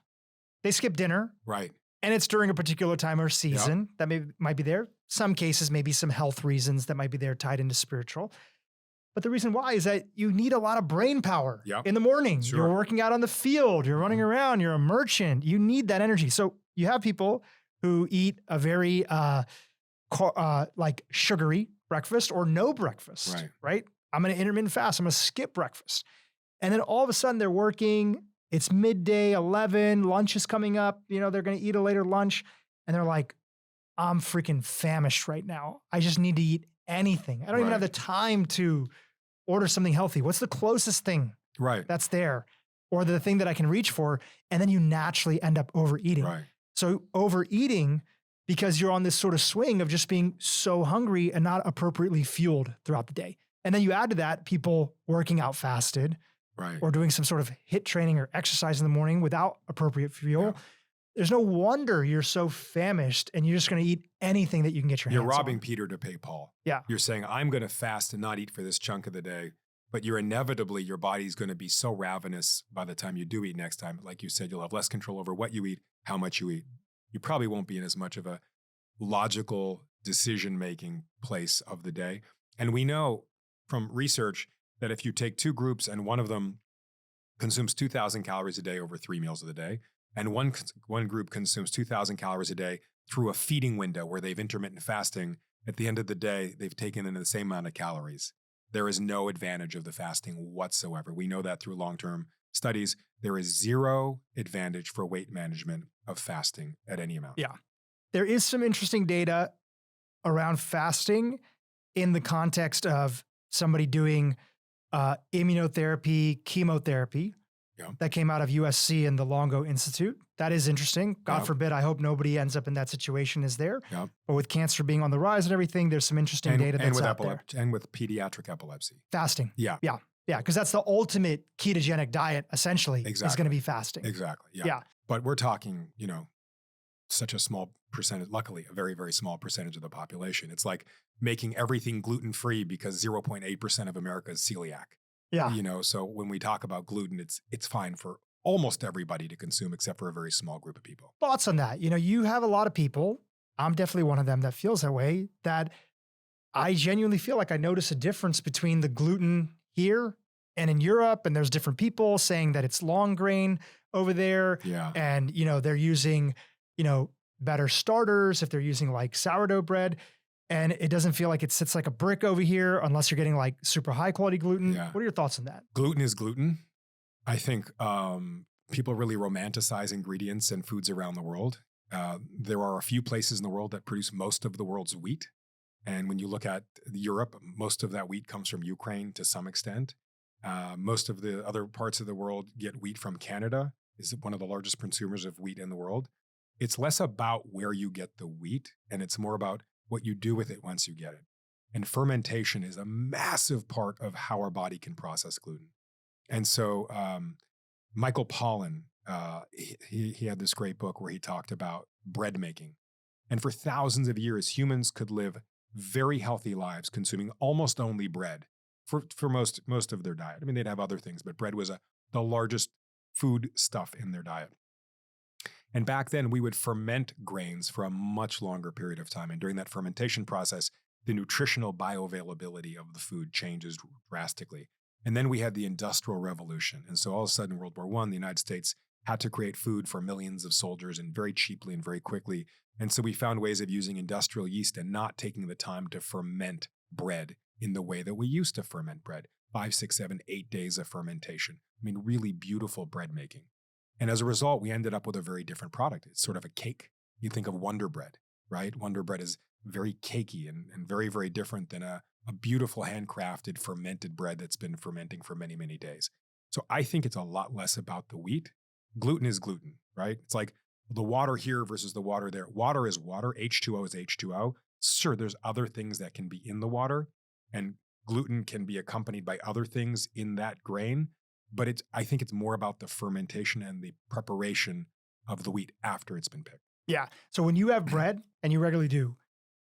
They skip dinner. Right. And it's during a particular time or season that might be there. Some cases, maybe some health reasons that might be there tied into spiritual. But the reason why is that you need a lot of brain power in the morning. Sure. You're working out on the field. You're running around. You're a merchant. You need that energy. So you have people who eat a very like sugary breakfast or no breakfast, right? I'm going to intermittent fast. I'm going to skip breakfast. And then all of a sudden they're working. It's midday, 11, lunch is coming up. They're going to eat a later lunch. And they're like, I'm freaking famished right now. I just need to eat anything. I don't even have the time to order something healthy. What's the closest thing that's there? Or the thing that I can reach for? And then you naturally end up overeating. So overeating, because you're on this sort of swing of just being so hungry and not appropriately fueled throughout the day. And then you add to that people working out fasted, or doing some sort of HIIT training or exercise in the morning without appropriate fuel. There's no wonder you're so famished and you're just going to eat anything that you can get your hands on. You're robbing Peter to pay Paul. You're saying, I'm going to fast and not eat for this chunk of the day, but your body's going to be so ravenous by the time you do eat next time. Like you said, you'll have less control over what you eat, how much you eat. You probably won't be in as much of a logical decision-making place of the day. And we know from research that if you take two groups and one of them consumes 2,000 calories a day over 3 meals of the day, and one group consumes 2,000 calories a day through a feeding window where they've intermittent fasting, at the end of the day, they've taken in the same amount of calories. There is no advantage of the fasting whatsoever. We know that through long-term studies. There is zero advantage for weight management of fasting at any amount. Yeah. There is some interesting data around fasting in the context of somebody doing immunotherapy, chemotherapy that came out of USC and the Longo Institute. That is interesting. God forbid, I hope nobody ends up in that situation is there. But with cancer being on the rise and everything, there's some interesting data that's out there. And with pediatric epilepsy. Fasting. Yeah, because that's the ultimate ketogenic diet, essentially, is going to be fasting. Yeah. But we're talking, such a small percentage, luckily, a very, very small percentage of the population. It's like making everything gluten-free because 0.8% of America is celiac. Yeah. So when we talk about gluten, it's fine for almost everybody to consume except for a very small group of people. Thoughts on that? You have a lot of people, I'm definitely one of them that feels that way, that I genuinely feel like I notice a difference between the gluten here and in Europe. And there's different people saying that it's long grain over there. Yeah. And, they're using, better starters if they're using like sourdough bread. And it doesn't feel like it sits like a brick over here unless you're getting like super high quality gluten. Yeah. What are your thoughts on that? Gluten is gluten. I think people really romanticize ingredients and foods around the world. There are a few places in the world that produce most of the world's wheat. And when you look at Europe, most of that wheat comes from Ukraine to some extent. Most of the other parts of the world get wheat from Canada, is one of the largest consumers of wheat in the world. It's less about where you get the wheat, and it's more about what you do with it once you get it. And fermentation is a massive part of how our body can process gluten. And so Michael Pollan, he had this great book where he talked about bread making. And for thousands of years, humans could live very healthy lives consuming almost only bread for most of their diet. I mean, they'd have other things, but bread was the largest food stuff in their diet. And back then, we would ferment grains for a much longer period of time. And during that fermentation process, the nutritional bioavailability of the food changes drastically. And then we had the Industrial Revolution. And so all of a sudden, World War I, the United States had to create food for millions of soldiers and very cheaply and very quickly. And so we found ways of using industrial yeast and not taking the time to ferment bread in the way that we used to ferment bread. 5, 6, 7, 8 days of fermentation. I mean, really beautiful bread making. And as a result, we ended up with a very different product. It's sort of a cake. You think of Wonder Bread, right? Wonder Bread is very cakey and very, very different than a beautiful handcrafted fermented bread that's been fermenting for many, many days. So I think it's a lot less about the wheat. Gluten is gluten, right? It's like the water here versus the water there. Water is water. H2O is H2O. Sure, there's other things that can be in the water, and gluten can be accompanied by other things in that grain. But I think it's more about the fermentation and the preparation of the wheat after it's been picked. Yeah. So when you have bread, and you regularly do,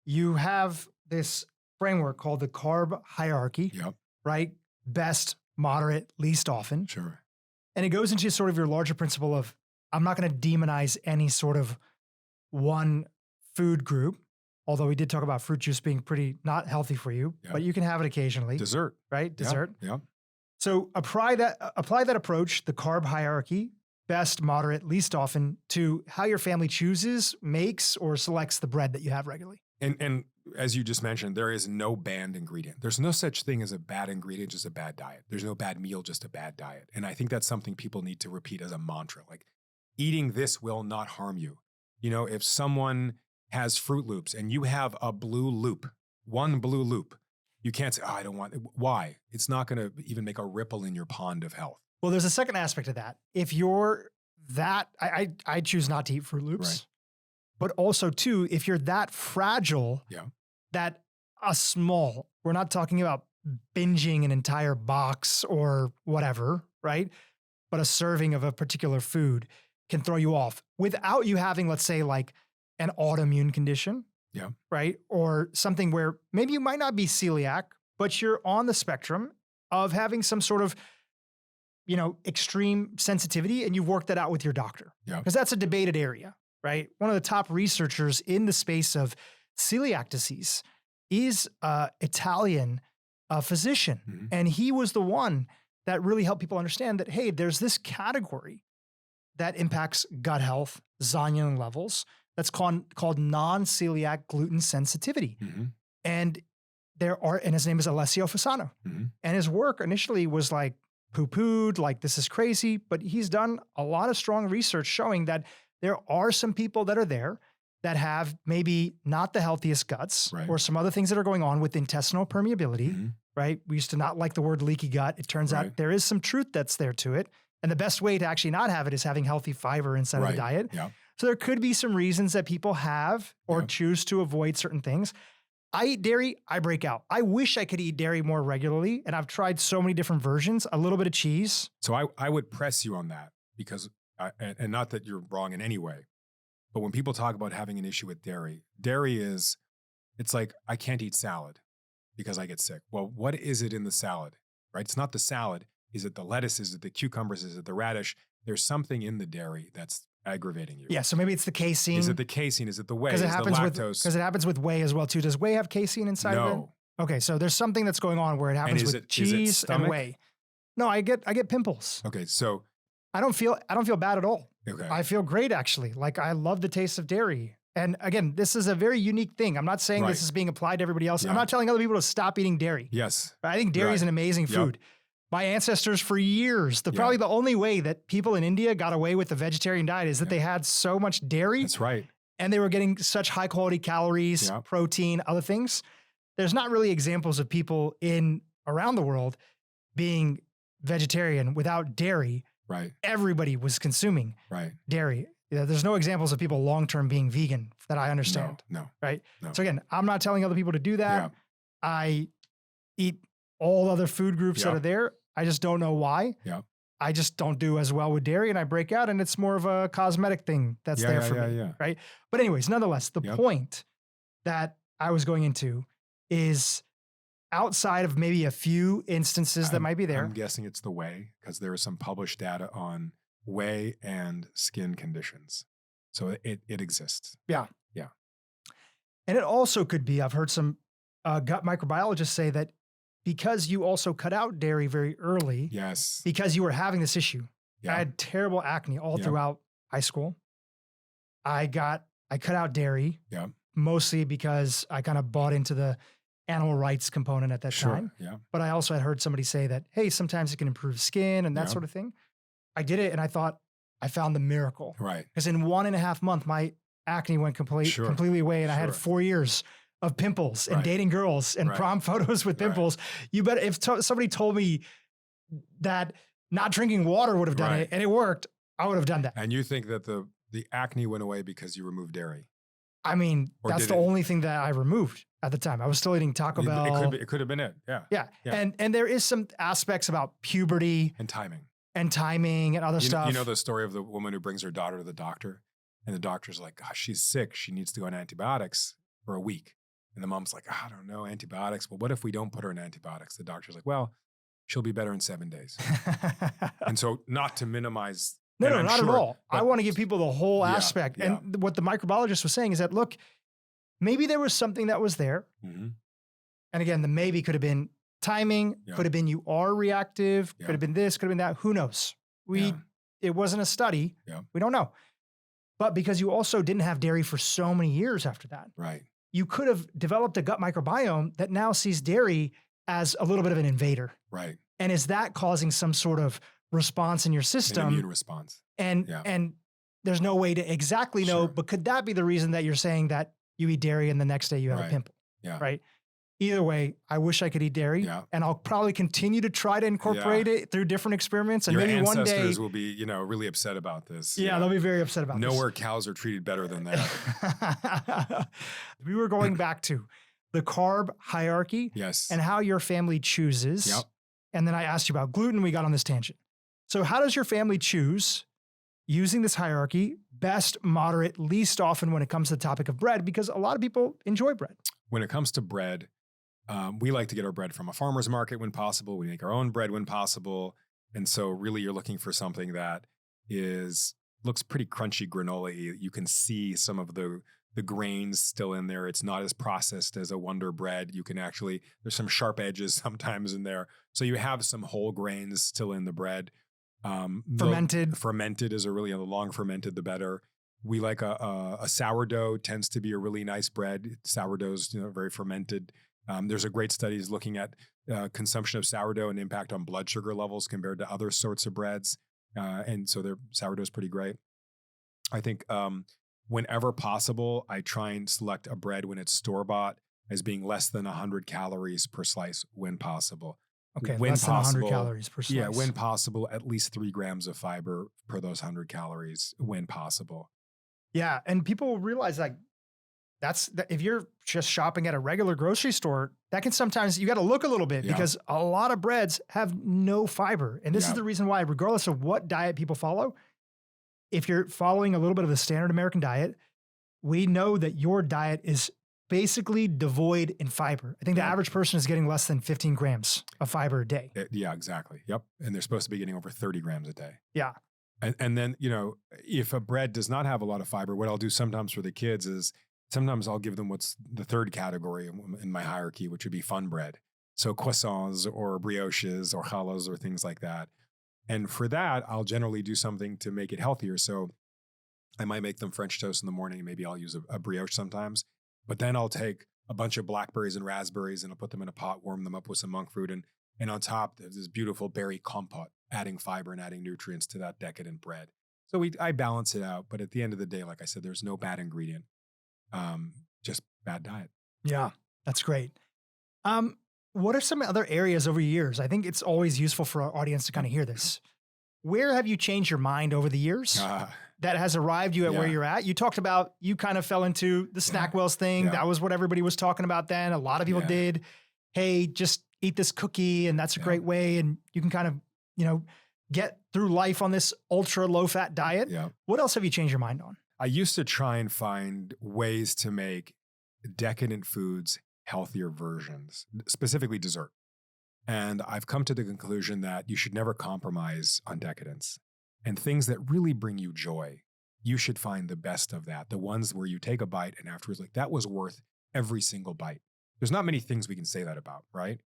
you have this framework called the carb hierarchy, Yep. right? Best, moderate, least often. Sure. And it goes into sort of your larger principle of, I'm not going to demonize any sort of one food group, although we did talk about fruit juice being pretty not healthy for you, Yep. but you can have it occasionally. Dessert. Right? Dessert. Yeah. So apply that approach, the carb hierarchy, best, moderate, least often, to how your family chooses, makes, or selects the bread that you have regularly. And as you just mentioned, there is no banned ingredient. There's no such thing as a bad ingredient, just a bad diet. There's no bad meal, just a bad diet. And I think that's something people need to repeat as a mantra. Like, eating this will not harm you. If someone has Fruit Loops and you have a blue loop, one blue loop, you can't say, I don't want it. Why? It's not going to even make a ripple in your pond of health. Well, there's a second aspect of that. If you're that, I choose not to eat Fruit Loops. Right. But also, too, if you're that fragile, that we're not talking about binging an entire box or whatever, right? But a serving of a particular food can throw you off without you having, let's say, like an autoimmune condition. Yeah. Right. Or something where maybe you might not be celiac, but you're on the spectrum of having some sort of, extreme sensitivity, and you've worked that out with your doctor. Yeah. Because that's a debated area, right? One of the top researchers in the space of celiac disease is an Italian physician. Mm-hmm. And he was the one that really helped people understand that, hey, there's this category that impacts gut health, zonulin levels, that's called non-celiac gluten sensitivity. Mm-hmm. And his name is Alessio Fasano. Mm-hmm. And his work initially was like poo-pooed, like this is crazy, but he's done a lot of strong research showing that there are some people that are there that have maybe not the healthiest guts, right, or some other things that are going on with intestinal permeability, mm-hmm, right? We used to not like the word leaky gut. It turns right, out there is some truth that's there to it. And the best way to actually not have it is having healthy fiber inside of the diet. Yeah. So there could be some reasons that people have or choose to avoid certain things. I eat dairy, I break out. I wish I could eat dairy more regularly, and I've tried so many different versions, a little bit of cheese. So I would press you on that because, and not that you're wrong in any way, but when people talk about having an issue with dairy it's like, I can't eat salad because I get sick. Well, what is it in the salad? right? It's not the salad. Is it the lettuce? Is it the cucumbers? Is it the radish? There's something in the dairy that's aggravating you. Yeah, so maybe it's the casein. Is it the casein? Is it the whey? Because Is it the lactose? Because it happens with whey as well too. Does whey have casein inside of it? No. Okay, so there's something that's going on where it happens with cheese and whey. No, I get pimples. Okay, so I don't feel bad at all. okay. I feel great actually. Like I love the taste of dairy. And again, this is a very unique thing. I'm not saying this is being applied to everybody else. Yeah. I'm not telling other people to stop eating dairy. Yes. But I think dairy is an amazing food. My ancestors for years, probably the only way that people in India got away with the vegetarian diet is that they had so much dairy. That's right. And they were getting such high quality calories, protein, other things. There's not really examples of people around the world being vegetarian without dairy. Right. Everybody was consuming dairy. There's no examples of people long-term being vegan that I understand. No. Right. No. So again, I'm not telling other people to do that. Yeah. I eat all other food groups that are there. I just don't know why. Yeah. I just don't do as well with dairy and I break out and it's more of a cosmetic thing that's there for me. Yeah. Right. But anyways, nonetheless, the point that I was going into is outside of maybe a few instances that might be there. I'm guessing it's the whey because there is some published data on whey and skin conditions. So it exists. Yeah. Yeah. And it also could be, I've heard some gut microbiologists say that because you also cut out dairy very early. Yes. Because you were having this issue. I had terrible acne all throughout high school. I cut out dairy. Yeah. Mostly because I kind of bought into the animal rights component at that time. Yeah. But I also had heard somebody say that, hey, sometimes it can improve skin and that sort of thing. I did it and I thought I found the miracle. Right. Because in 1.5 months, my acne went completely away and I had 4 years of pimples and dating girls and prom photos with pimples. You bet if somebody told me that not drinking water would have done it and it worked, I would have done that. And you think that the acne went away because you removed dairy? I mean, that's the only thing that I removed at the time. I was still eating Taco Bell. It could have been it. Yeah. Yeah. And there is some aspects about puberty and timing and other stuff. You know the story of the woman who brings her daughter to the doctor and the doctor's like, gosh, she's sick. She needs to go on antibiotics for a week. And the mom's like, I don't know, antibiotics. Well, what if we don't put her in antibiotics? The doctor's like, well, she'll be better in 7 days. And so not to minimize. No, not at all. I want to give people the whole aspect. Yeah. And what the microbiologist was saying is that, look, maybe there was something that was there. Mm-hmm. And again, the maybe could have been timing, could have been you are reactive, could have been this, could have been that. Who knows? It wasn't a study. Yeah. We don't know. But because you also didn't have dairy for so many years after that. Right. You could have developed a gut microbiome that now sees dairy as a little bit of an invader. Right. And is that causing some sort of response in your system? An immune response. And there's no way to exactly know, but could that be the reason that you're saying that you eat dairy and the next day you have a pimple? Yeah. Right. Either way, I wish I could eat dairy and I'll probably continue to try to incorporate it through different experiments. And your maybe one day ancestors will be, really upset about this. Yeah, they'll be very upset about this. Nowhere cows are treated better than that. We were going back to the carb hierarchy and how your family chooses. Yep. And then I asked you about gluten. We got on this tangent. So how does your family choose using this hierarchy, best, moderate, least often when it comes to the topic of bread? Because a lot of people enjoy bread. When it comes to bread, we like to get our bread from a farmer's market when possible. We make our own bread when possible. And so really you're looking for something that looks pretty crunchy granola-y. You can see some of the grains still in there. It's not as processed as a Wonder bread. You can there's some sharp edges sometimes in there. So you have some whole grains still in the bread. Fermented is the long fermented, the better. We like a sourdough tends to be a really nice bread. Sourdough's, very fermented. There's a great studies looking at consumption of sourdough and impact on blood sugar levels compared to other sorts of breads. And so sourdough is pretty great. I think whenever possible, I try and select a bread when it's store-bought as being less than 100 calories per slice when possible. Okay, less than 100 calories per slice. Yeah, when possible, at least 3 grams of fiber per those 100 calories when possible. Yeah, and people realize if you're just shopping at a regular grocery store, that can sometimes, you got to look a little bit because a lot of breads have no fiber. And this is the reason why, regardless of what diet people follow, if you're following a little bit of the standard American diet, we know that your diet is basically devoid in fiber. I think the average person is getting less than 15 grams of fiber a day. Yeah, exactly. Yep. And they're supposed to be getting over 30 grams a day. Yeah. And then, if a bread does not have a lot of fiber, what I'll do sometimes for the kids is sometimes I'll give them what's the third category in my hierarchy, which would be fun bread. So croissants or brioches or challahs or things like that. And for that, I'll generally do something to make it healthier. So I might make them French toast in the morning. Maybe I'll use a brioche sometimes. But then I'll take a bunch of blackberries and raspberries and I'll put them in a pot, warm them up with some monk fruit. And on top, there's this beautiful berry compote, adding fiber and adding nutrients to that decadent bread. So I balance it out. But at the end of the day, like I said, there's no bad ingredient, just bad diet. Yeah, that's great. What are some other areas over years? I think it's always useful for our audience to kind of hear this. Where have you changed your mind over the years that has arrived you at where you're at? You talked about you kind of fell into the snack wells thing. That was what everybody was talking about then. A lot of people did. Hey, just eat this cookie and that's a great way. And you can kind of, get through life on this ultra low fat diet. Yeah. What else have you changed your mind on? I used to try and find ways to make decadent foods healthier versions, specifically dessert. And I've come to the conclusion that you should never compromise on decadence. And things that really bring you joy, you should find the best of that. The ones where you take a bite and afterwards, like, that was worth every single bite. There's not many things we can say that about, right?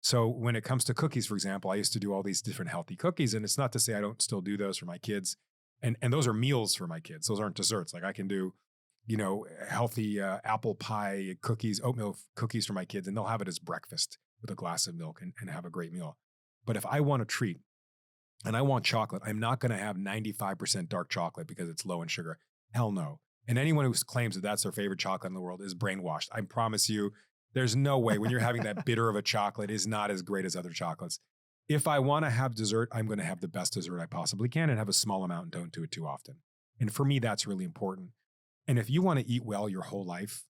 So when it comes to cookies, for example, I used to do all these different healthy cookies. And it's not to say I don't still do those for my kids. And those are meals for my kids. Those aren't desserts. Like I can do, healthy apple pie cookies, oatmeal cookies for my kids, and they'll have it as breakfast with a glass of milk and have a great meal. But if I want a treat and I want chocolate, I'm not going to have 95% dark chocolate because it's low in sugar. Hell no. And anyone who claims that that's their favorite chocolate in the world is brainwashed. I promise you, there's no way when you're having that bitter of a chocolate is not as great as other chocolates. If I want to have dessert, I'm going to have the best dessert I possibly can and have a small amount and don't do it too often. And for me, that's really important. And if you want to eat well your whole life,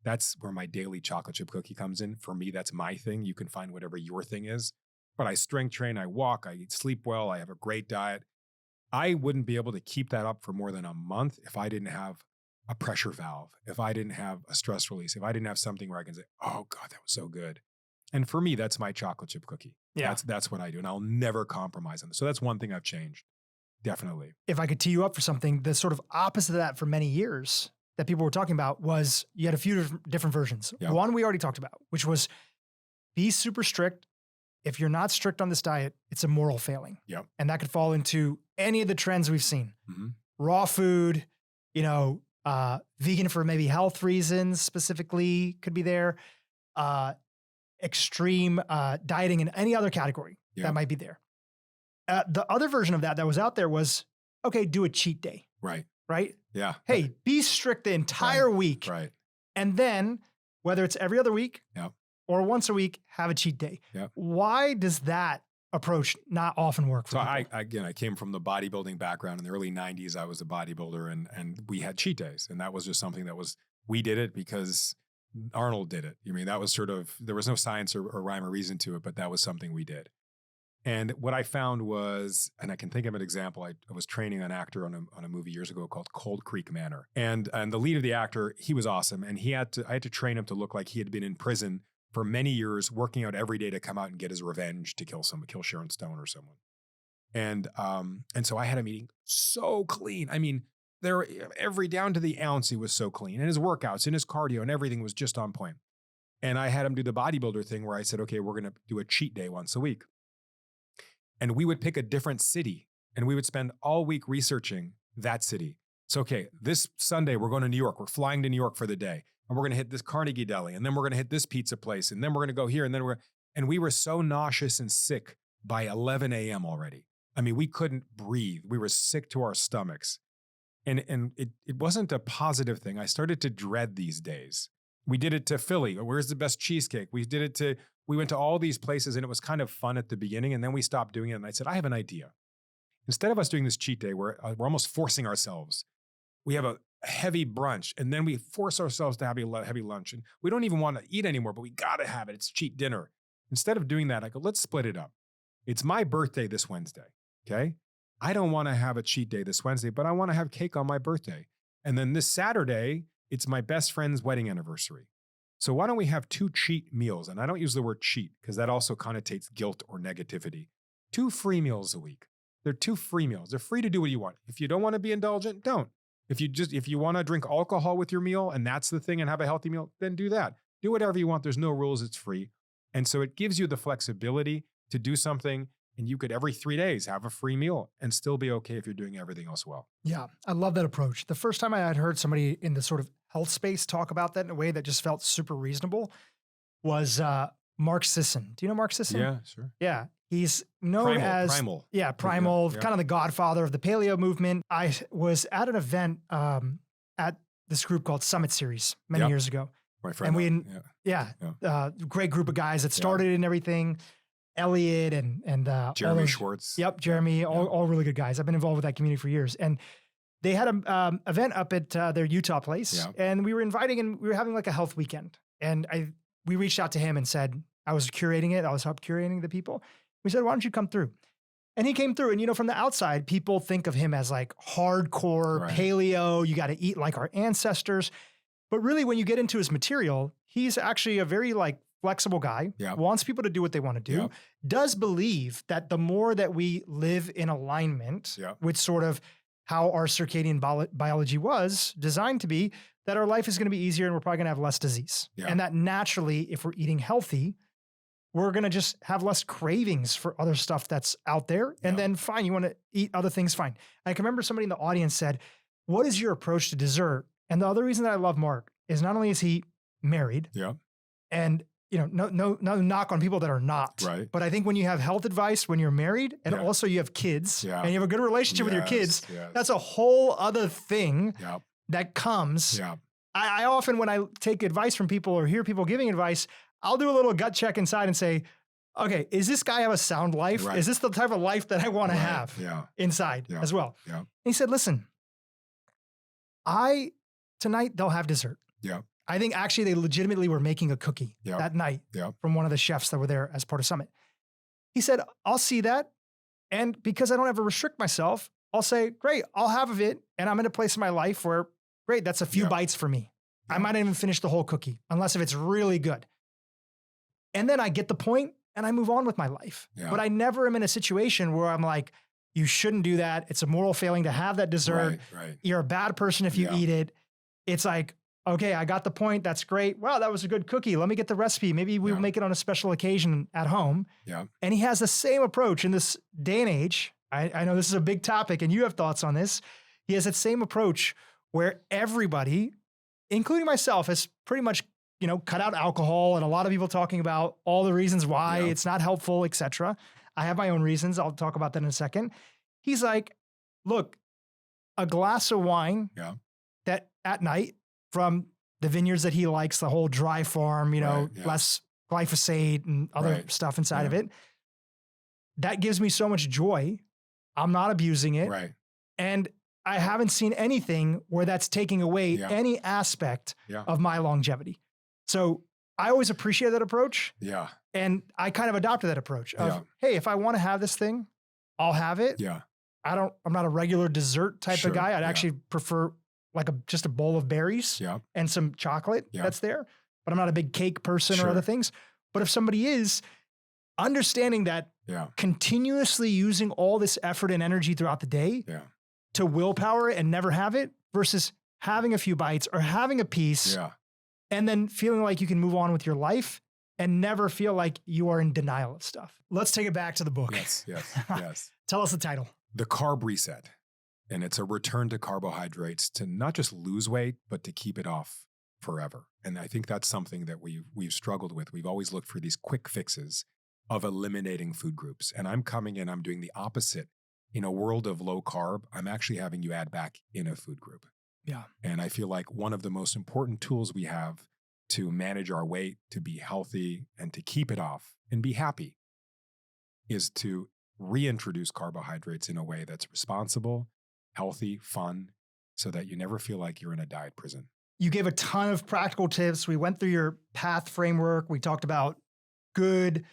that's where my daily chocolate chip cookie comes in. For me, that's my thing. You can find whatever your thing is. But I strength train, I walk, I sleep well, I have a great diet. I wouldn't be able to keep that up for more than a month if I didn't have a pressure valve, if I didn't have a stress release, if I didn't have something where I can say, oh God, that was so good. And for me, that's my chocolate chip cookie. Yeah. That's what I do. And I'll never compromise on this. So that's one thing I've changed. Definitely. If I could tee you up for something, the sort of opposite of that for many years that people were talking about was you had a few different versions. Yep. One we already talked about, which was be super strict. If you're not strict on this diet, it's a moral failing. Yep. And that could fall into any of the trends we've seen. Mm-hmm. Raw food, vegan for maybe health reasons specifically could be there. Extreme dieting in any other category that might be there. The other version of that was out there was, okay, do a cheat day. Right. Right? Yeah. Hey, be strict the entire week. Right. And then, whether it's every other week or once a week, have a cheat day. Yep. Why does that approach not often work for people? I came from the bodybuilding background. In the early 90s, I was a bodybuilder and we had cheat days. And that was just something we did it because Arnold did it. I mean, that was there was no science or rhyme or reason to it, but that was something we did. And what I found was, and I can think of an example, I was training an actor on a movie years ago called Cold Creek Manor. And the lead of the actor, he was awesome. And I had to train him to look like he had been in prison for many years, working out every day to come out and get his revenge to kill Sharon Stone or someone. And so I had him eating so clean. I mean, every down to the ounce, he was so clean. And his workouts and his cardio and everything was just on point. And I had him do the bodybuilder thing where I said, okay, we're going to do a cheat day once a week. And we would pick a different city and we would spend all week researching that city. So, okay, this Sunday, we're going to New York. We're flying to New York for the day. And we're going to hit this Carnegie Deli. And then we're going to hit this pizza place. And then we're going to go here. And we were so nauseous and sick by 11 a.m. already. I mean, we couldn't breathe. We were sick to our stomachs. And it wasn't a positive thing. I started to dread these days. We did it to Philly. Where's the best cheesecake? We went to all these places and it was kind of fun at the beginning and then we stopped doing it. And I said, I have an idea. Instead of us doing this cheat day, we're almost forcing ourselves. We have a heavy brunch and then we force ourselves to have a heavy lunch. And we don't even want to eat anymore, but we got to have it. It's cheat dinner. Instead of doing that, I go, let's split it up. It's my birthday this Wednesday, okay? I don't want to have a cheat day this Wednesday, but I want to have cake on my birthday. And then this Saturday, it's my best friend's wedding anniversary. So why don't we have 2 cheat meals? And I don't use the word cheat because that also connotates guilt or negativity. 2 free meals a week. They're 2 free meals. They're free to do what you want. If you don't want to be indulgent, don't. If you want to drink alcohol with your meal and that's the thing and have a healthy meal, then do that. Do whatever you want. There's no rules. It's free. And so it gives you the flexibility to do something, and you could every 3 days have a free meal and still be okay if you're doing everything else well. Yeah, I love that approach. The first time I had heard somebody in the sort of health space talk about that in a way that just felt super reasonable was Mark Sisson. Do you know Mark Sisson? Yeah, sure. Yeah. He's known as Primal. Yeah, Primal, Yeah. kind of the godfather of the paleo movement. I was at an event at this group called Summit Series many Yep. years ago. My friend. Great group of guys that started and everything. Elliot and Jeremy Schwartz. Yep, Jeremy, all really good guys. I've been involved with that community for years. And they had an event up at their Utah place, and we were inviting, and we were having like a health weekend. And we reached out to him and said, I was curating it. I was help curating the people. We said, why don't you come through? And he came through. And, from the outside, people think of him as like hardcore paleo. You got to eat like our ancestors. But really, when you get into his material, he's actually a very like flexible guy, wants people to do what they want to do, does believe that the more that we live in alignment with sort of how our circadian biology was designed to be, that our life is going to be easier and we're probably going to have less disease. And that naturally, if we're eating healthy, we're going to just have less cravings for other stuff that's out there. And then fine, you want to eat other things, fine. And I can remember somebody in the audience said, what is your approach to dessert? And the other reason that I love Mark is not only is he married, and no knock on people that are not, but I think when you have health advice, when you're married, and also you have kids, and you have a good relationship with your kids, that's a whole other thing that comes. I often, when I take advice from people or hear people giving advice, I'll do a little gut check inside and say, okay, is this guy have a sound life? Is this the type of life that I want to have inside as well? And he said, listen, tonight they'll have dessert. I think actually they legitimately were making a cookie that night from one of the chefs that were there as part of Summit. He said, I'll see that. And because I don't ever restrict myself, I'll say, great, I'll have of it. And I'm in a place in my life where, great, that's a few bites for me. I might not even finish the whole cookie unless if it's really good. And then I get the point and I move on with my life. But I never am in a situation where I'm like, you shouldn't do that. It's a moral failing to have that dessert. You're a bad person if you eat it. It's like, okay, I got the point. That's great. Wow, that was a good cookie. Let me get the recipe. Maybe we'll make it on a special occasion at home. And he has the same approach in this day and age. I know this is a big topic and you have thoughts on this. He has that same approach where everybody, including myself, has pretty much cut out alcohol, and a lot of people talking about all the reasons why it's not helpful, etc. I have my own reasons. I'll talk about that in a second. He's like, look, a glass of wine that at night from the vineyards that he likes, the whole dry farm, less glyphosate and other stuff inside of it. That gives me so much joy. I'm not abusing it. And I haven't seen anything where that's taking away any aspect of my longevity. So I always appreciate that approach. And I kind of adopted that approach of, hey, if I want to have this thing, I'll have it. I'm not a regular dessert type of guy. I'd actually prefer like just a bowl of berries and some chocolate that's there, but I'm not a big cake person or other things. But if somebody is understanding that continuously using all this effort and energy throughout the day to willpower and never have it versus having a few bites or having a piece and then feeling like you can move on with your life and never feel like you are in denial of stuff. Let's take it back to the book. Yes. Tell us the title. The Carb Reset. And it's a return to carbohydrates to not just lose weight, but to keep it off forever. And I think that's something that we've struggled with. We've always looked for these quick fixes of eliminating food groups. And I'm coming in, I'm doing the opposite. In a world of low carb, I'm actually having you add back in a food group. And I feel like one of the most important tools we have to manage our weight, to be healthy and to keep it off and be happy is to reintroduce carbohydrates in a way that's responsible, healthy, fun, so that you never feel like you're in a diet prison. You gave a ton of practical tips. We went through your PATH framework. We talked about good,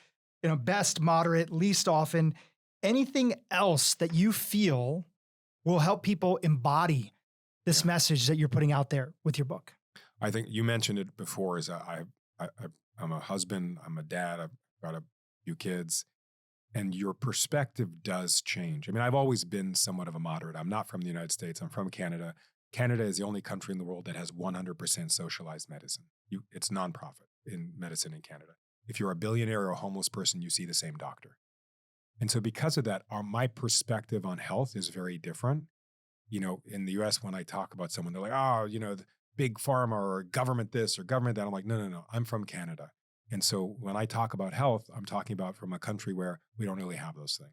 best, moderate, least often. Anything else that you feel will help people embody this message that you're putting out there with your book? I think you mentioned it before. I'm a husband, I'm a dad, I've got a few kids, and your perspective does change. I mean, I've always been somewhat of a moderate. I'm not from the United States. I'm from Canada. Canada is the only country in the world that has 100% socialized medicine. It's nonprofit in medicine in Canada. If you're a billionaire or a homeless person, you see the same doctor. And so because of that, my perspective on health is very different. In the US, when I talk about someone, they're like, oh, the big pharma or government this or government that. I'm like, no. I'm from Canada. And so when I talk about health, I'm talking about from a country where we don't really have those things.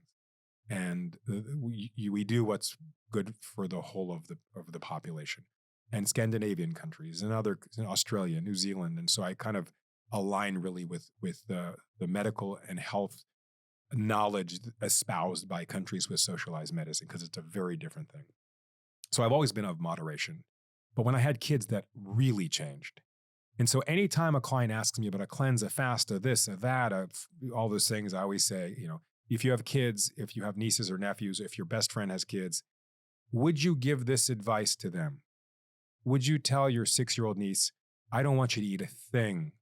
And we do what's good for the whole of the population. And Scandinavian countries and Australia, New Zealand. And so I kind of align really with the medical and health knowledge espoused by countries with socialized medicine, because it's a very different thing. So I've always been of moderation. But when I had kids, that really changed. And so anytime a client asks me about a cleanse, a fast, a this, a that, all those things, I always say, if you have kids, if you have nieces or nephews, if your best friend has kids, would you give this advice to them? Would you tell your 6-year-old niece, I don't want you to eat a thing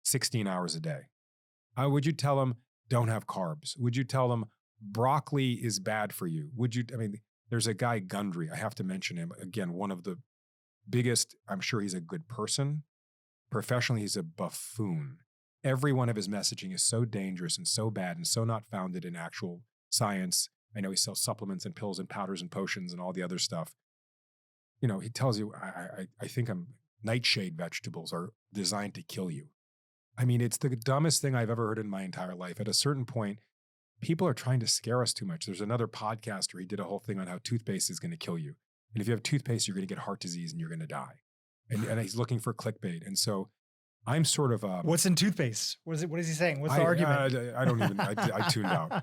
16 hours a day? Would you tell them, don't have carbs? Would you tell them broccoli is bad for you? There's a guy, Gundry, I have to mention him. Again, one of the biggest, I'm sure he's a good person. Professionally, he's a buffoon. Every one of his messaging is so dangerous and so bad and so not founded in actual science. I know he sells supplements and pills and powders and potions and all the other stuff. He tells you, I think nightshade vegetables are designed to kill you. It's the dumbest thing I've ever heard in my entire life. At a certain point, people are trying to scare us too much. There's another podcaster, he did a whole thing on how toothpaste is going to kill you. And if you have toothpaste, you're going to get heart disease and you're going to die. And he's looking for clickbait. And so I'm sort of what's in toothpaste? What is he saying? What's the argument? I don't even, I tuned out.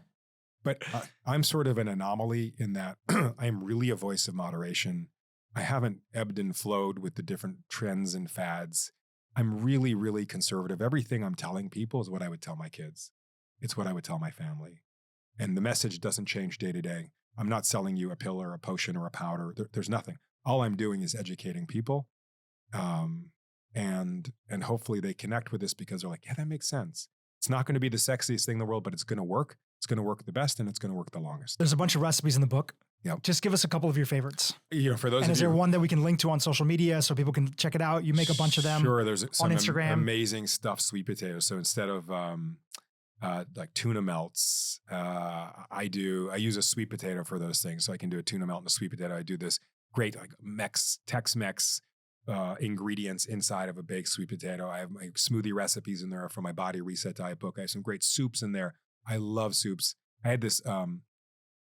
But I'm sort of an anomaly in that I'm really a voice of moderation. I haven't ebbed and flowed with the different trends and fads. I'm really, really conservative. Everything I'm telling people is what I would tell my kids. It's what I would tell my family. And the message doesn't change day to day. I'm not selling you a pill or a potion or a powder. There's nothing. All I'm doing is educating people. And hopefully they connect with this because they're like, yeah, that makes sense. It's not going to be the sexiest thing in the world, but it's going to work. It's going to work the best and it's going to work the longest. There's a bunch of recipes in the book. Yep. Just give us a couple of your favorites. For those and is there one that we can link to on social media so people can check it out? You make a bunch of them. Sure. There's some on Instagram. Amazing stuffed sweet potatoes. So instead of like tuna melts, I use a sweet potato for those things. So I can do a tuna melt and a sweet potato. I do this great like Tex-Mex ingredients inside of a baked sweet potato. I have my smoothie recipes in there from my Body Reset diet book. I have some great soups in there. I love soups. I had this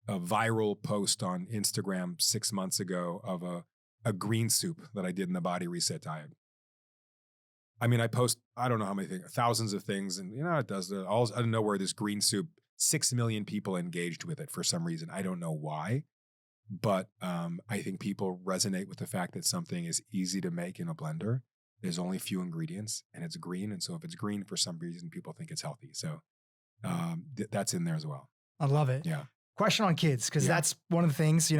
a viral post on Instagram 6 months ago of a green soup that I did in the Body Reset diet. I post, I don't know how many things, thousands of things. And it does all out of nowhere, this green soup, 6 million people engaged with it for some reason. I don't know why, but I think people resonate with the fact that something is easy to make in a blender. There's only a few ingredients and it's green. And so if it's green, for some reason, people think it's healthy. So that's in there as well. I love it. Yeah. Question on kids, because that's one of the things,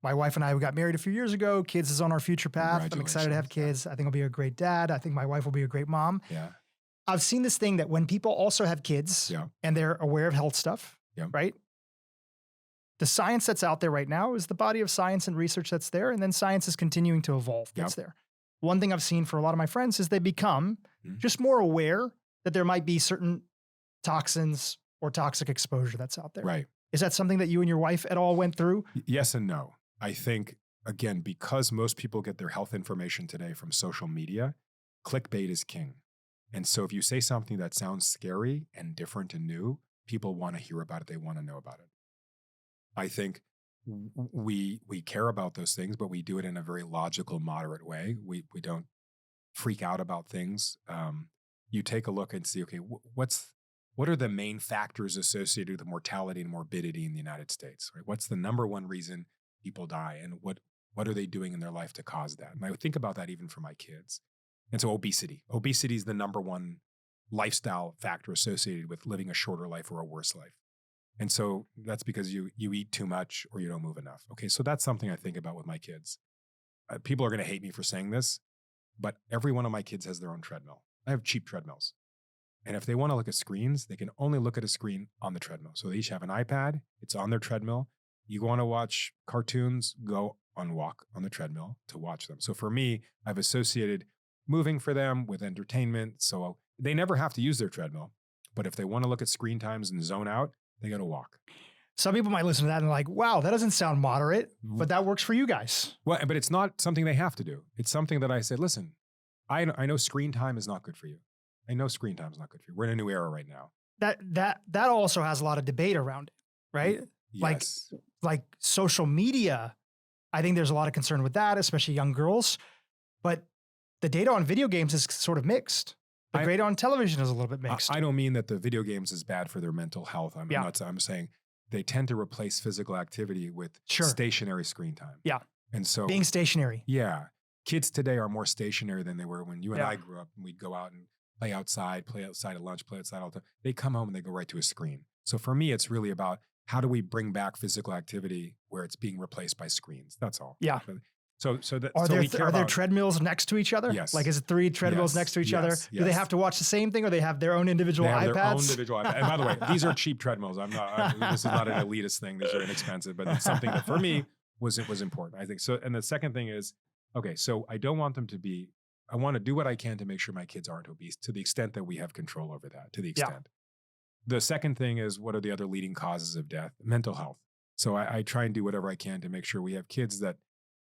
my wife and I, we got married a few years ago. Kids is on our future path. I'm excited to have kids. I think I'll be a great dad. I think my wife will be a great mom. Yeah. I've seen this thing that when people also have kids and they're aware of health stuff, right? The science that's out there right now is the body of science and research that's there. And then science is continuing to evolve. That's there. One thing I've seen for a lot of my friends is they become just more aware that there might be certain toxins or toxic exposure that's out there. Right. Is that something that you and your wife at all went through? Yes and no. I think, again, because most people get their health information today from social media, clickbait is king. And so if you say something that sounds scary and different and new, people want to hear about it. They want to know about it. I think we care about those things, but we do it in a very logical, moderate way. We don't freak out about things. You take a look and see, okay, what are the main factors associated with mortality and morbidity in the United States? Right? What's the number one reason people die, and what are they doing in their life to cause that? And I would think about that even for my kids. And so obesity is the number one lifestyle factor associated with living a shorter life or a worse life. And so that's because you eat too much or you don't move enough. Okay, so that's something I think about with my kids. People are going to hate me for saying this, but every one of my kids has their own treadmill. I have cheap treadmills. And if they want to look at screens, they can only look at a screen on the treadmill. So they each have an iPad. It's on their treadmill. You want to watch cartoons, go on walk on the treadmill to watch them. So for me, I've associated moving for them with entertainment. So they never have to use their treadmill. But if they want to look at screen times and zone out, they got to walk. Some people might listen to that and like, wow, that doesn't sound moderate, but that works for you guys. Well, but it's not something they have to do. It's something that I said, listen, I know screen time is not good for you. I know screen time is not good for you. We're in a new era right now. That also has a lot of debate around it, right? Yes. Like social media, I think there's a lot of concern with that, especially young girls. But the data on video games is sort of mixed. The data on television is a little bit mixed. I don't mean that the video games is bad for their mental health. I'm saying they tend to replace physical activity with stationary screen time. Yeah. And so being stationary. Yeah. Kids today are more stationary than they were when you and I grew up, and we'd go out and play outside at lunch, play outside all the time. They come home and they go right to a screen. So for me, it's really about how do we bring back physical activity where it's being replaced by screens? That's all. Yeah. Are there treadmills next to each other? Yes. Like, is it 3 treadmills next to each other? Do they have to watch the same thing, or they have their own individual iPads? They have their own individual iPad. And by the way, these are cheap treadmills. This is not an elitist thing. These are inexpensive, but it's something that for me was important. I think so. And the second thing is, okay, so I don't want them to be, I want to do what I can to make sure my kids aren't obese to the extent that we have control over that, to the extent. The second thing is, what are the other leading causes of death? Mental health. So I try and do whatever I can to make sure we have kids that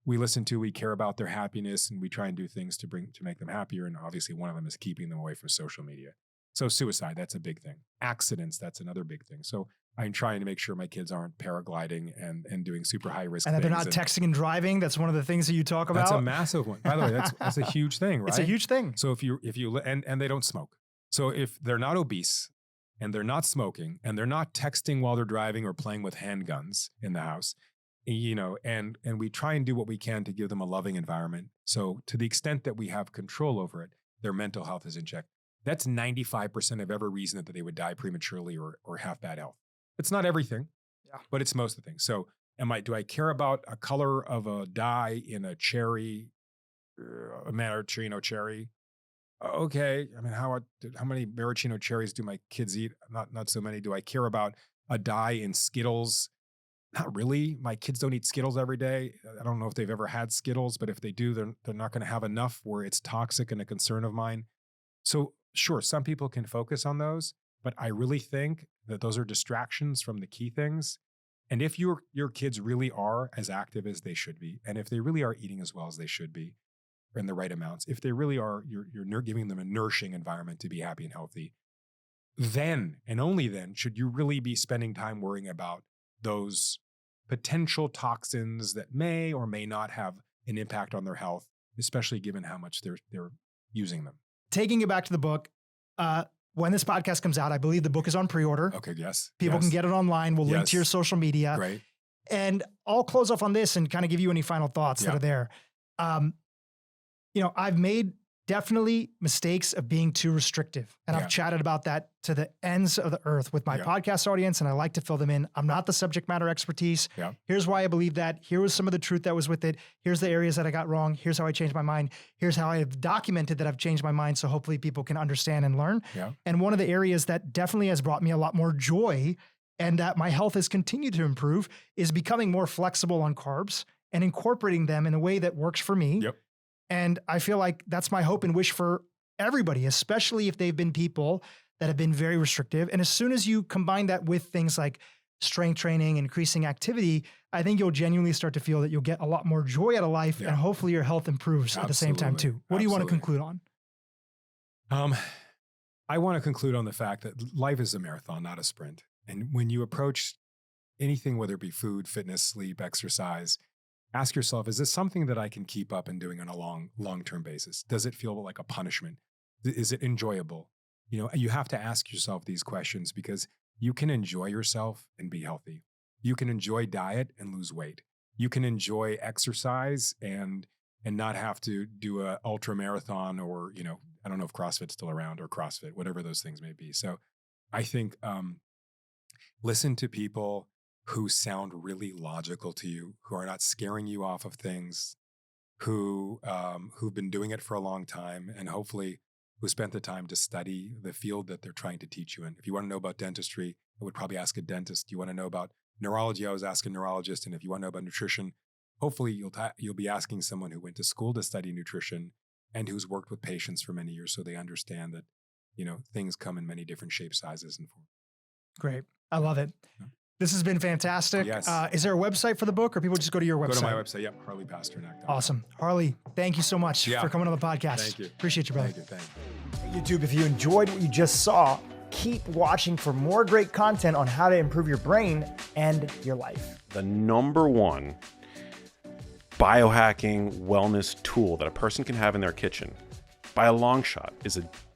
we listen to, we care about their happiness, and we try and do things to make them happier. And obviously one of them is keeping them away from social media. So suicide, that's a big thing. Accidents, that's another big thing. So I'm trying to make sure my kids aren't paragliding and doing super high risk things. And that they're not texting and driving. That's one of the things that you talk about. That's a massive one. By the way, that's a huge thing, right? It's a huge thing. So if you and they don't smoke. So if they're not obese and they're not smoking and they're not texting while they're driving or playing with handguns in the house, and we try and do what we can to give them a loving environment. So to the extent that we have control over it, their mental health is in check. That's 95% of every reason that they would die prematurely or have bad health. It's not everything, but it's most of the things. So do I care about a color of a dye in a cherry, a maraschino cherry? Okay. I mean, how many maraschino cherries do my kids eat? Not so many. Do I care about a dye in Skittles? Not really. My kids don't eat Skittles every day. I don't know if they've ever had Skittles, but if they do, they're not going to have enough where it's toxic and a concern of mine. So sure, some people can focus on those, but I really think that those are distractions from the key things. And if your kids really are as active as they should be, and if they really are eating as well as they should be, in the right amounts, if they really are, you're giving them a nourishing environment to be happy and healthy, then and only then should you really be spending time worrying about those potential toxins that may or may not have an impact on their health, especially given how much they're using them. Taking it back to the book, when this podcast comes out, I believe the book is on pre-order. Okay, yes. People can get it online. We'll link to your social media. Right. And I'll close off on this and kind of give you any final thoughts that are there. I've made definitely mistakes of being too restrictive. And I've chatted about that to the ends of the earth with my podcast audience, and I like to fill them in. I'm not the subject matter expertise. Yeah. Here's why I believe that. Here was some of the truth that was with it. Here's the areas that I got wrong. Here's how I changed my mind. Here's how I have documented that I've changed my mind, so hopefully people can understand and learn. Yeah. And one of the areas that definitely has brought me a lot more joy and that my health has continued to improve is becoming more flexible on carbs and incorporating them in a way that works for me. Yep. And I feel like that's my hope and wish for everybody, especially if they've been people that have been very restrictive. And as soon as you combine that with things like strength training, increasing activity, I think you'll genuinely start to feel that you'll get a lot more joy out of life, and hopefully your health improves at the same time too. What do you want to conclude on? I want to conclude on the fact that life is a marathon, not a sprint. And when you approach anything, whether it be food, fitness, sleep, exercise, ask yourself, is this something that I can keep up and doing on a long-term basis? Does it feel like a punishment? Is it enjoyable? You have to ask yourself these questions because you can enjoy yourself and be healthy. You can enjoy diet and lose weight. You can enjoy exercise and not have to do a ultra marathon or, I don't know if CrossFit's still around or CrossFit, whatever those things may be. So I think listen to people who sound really logical to you, who are not scaring you off of things. who've been doing it for a long time, and hopefully who spent the time to study the field that they're trying to teach you in. If you want to know about dentistry, I would probably ask a dentist. You want to know about neurology, I was asking a neurologist. And if you want to know about nutrition, hopefully you'll be asking someone who went to school to study nutrition and who's worked with patients for many years, so they understand that, things come in many different shapes, sizes, and forms. Great. I love it. Yeah. This has been fantastic. Yes. Is there a website for the book, or people just go to your website? Go to my website. Yep. HarleyPasternak.com. Awesome. Harley, thank you so much for coming on the podcast. Thank you. Appreciate you, brother. Thank you. YouTube, if you enjoyed what you just saw, keep watching for more great content on how to improve your brain and your life. The number one biohacking wellness tool that a person can have in their kitchen, by a long shot, is a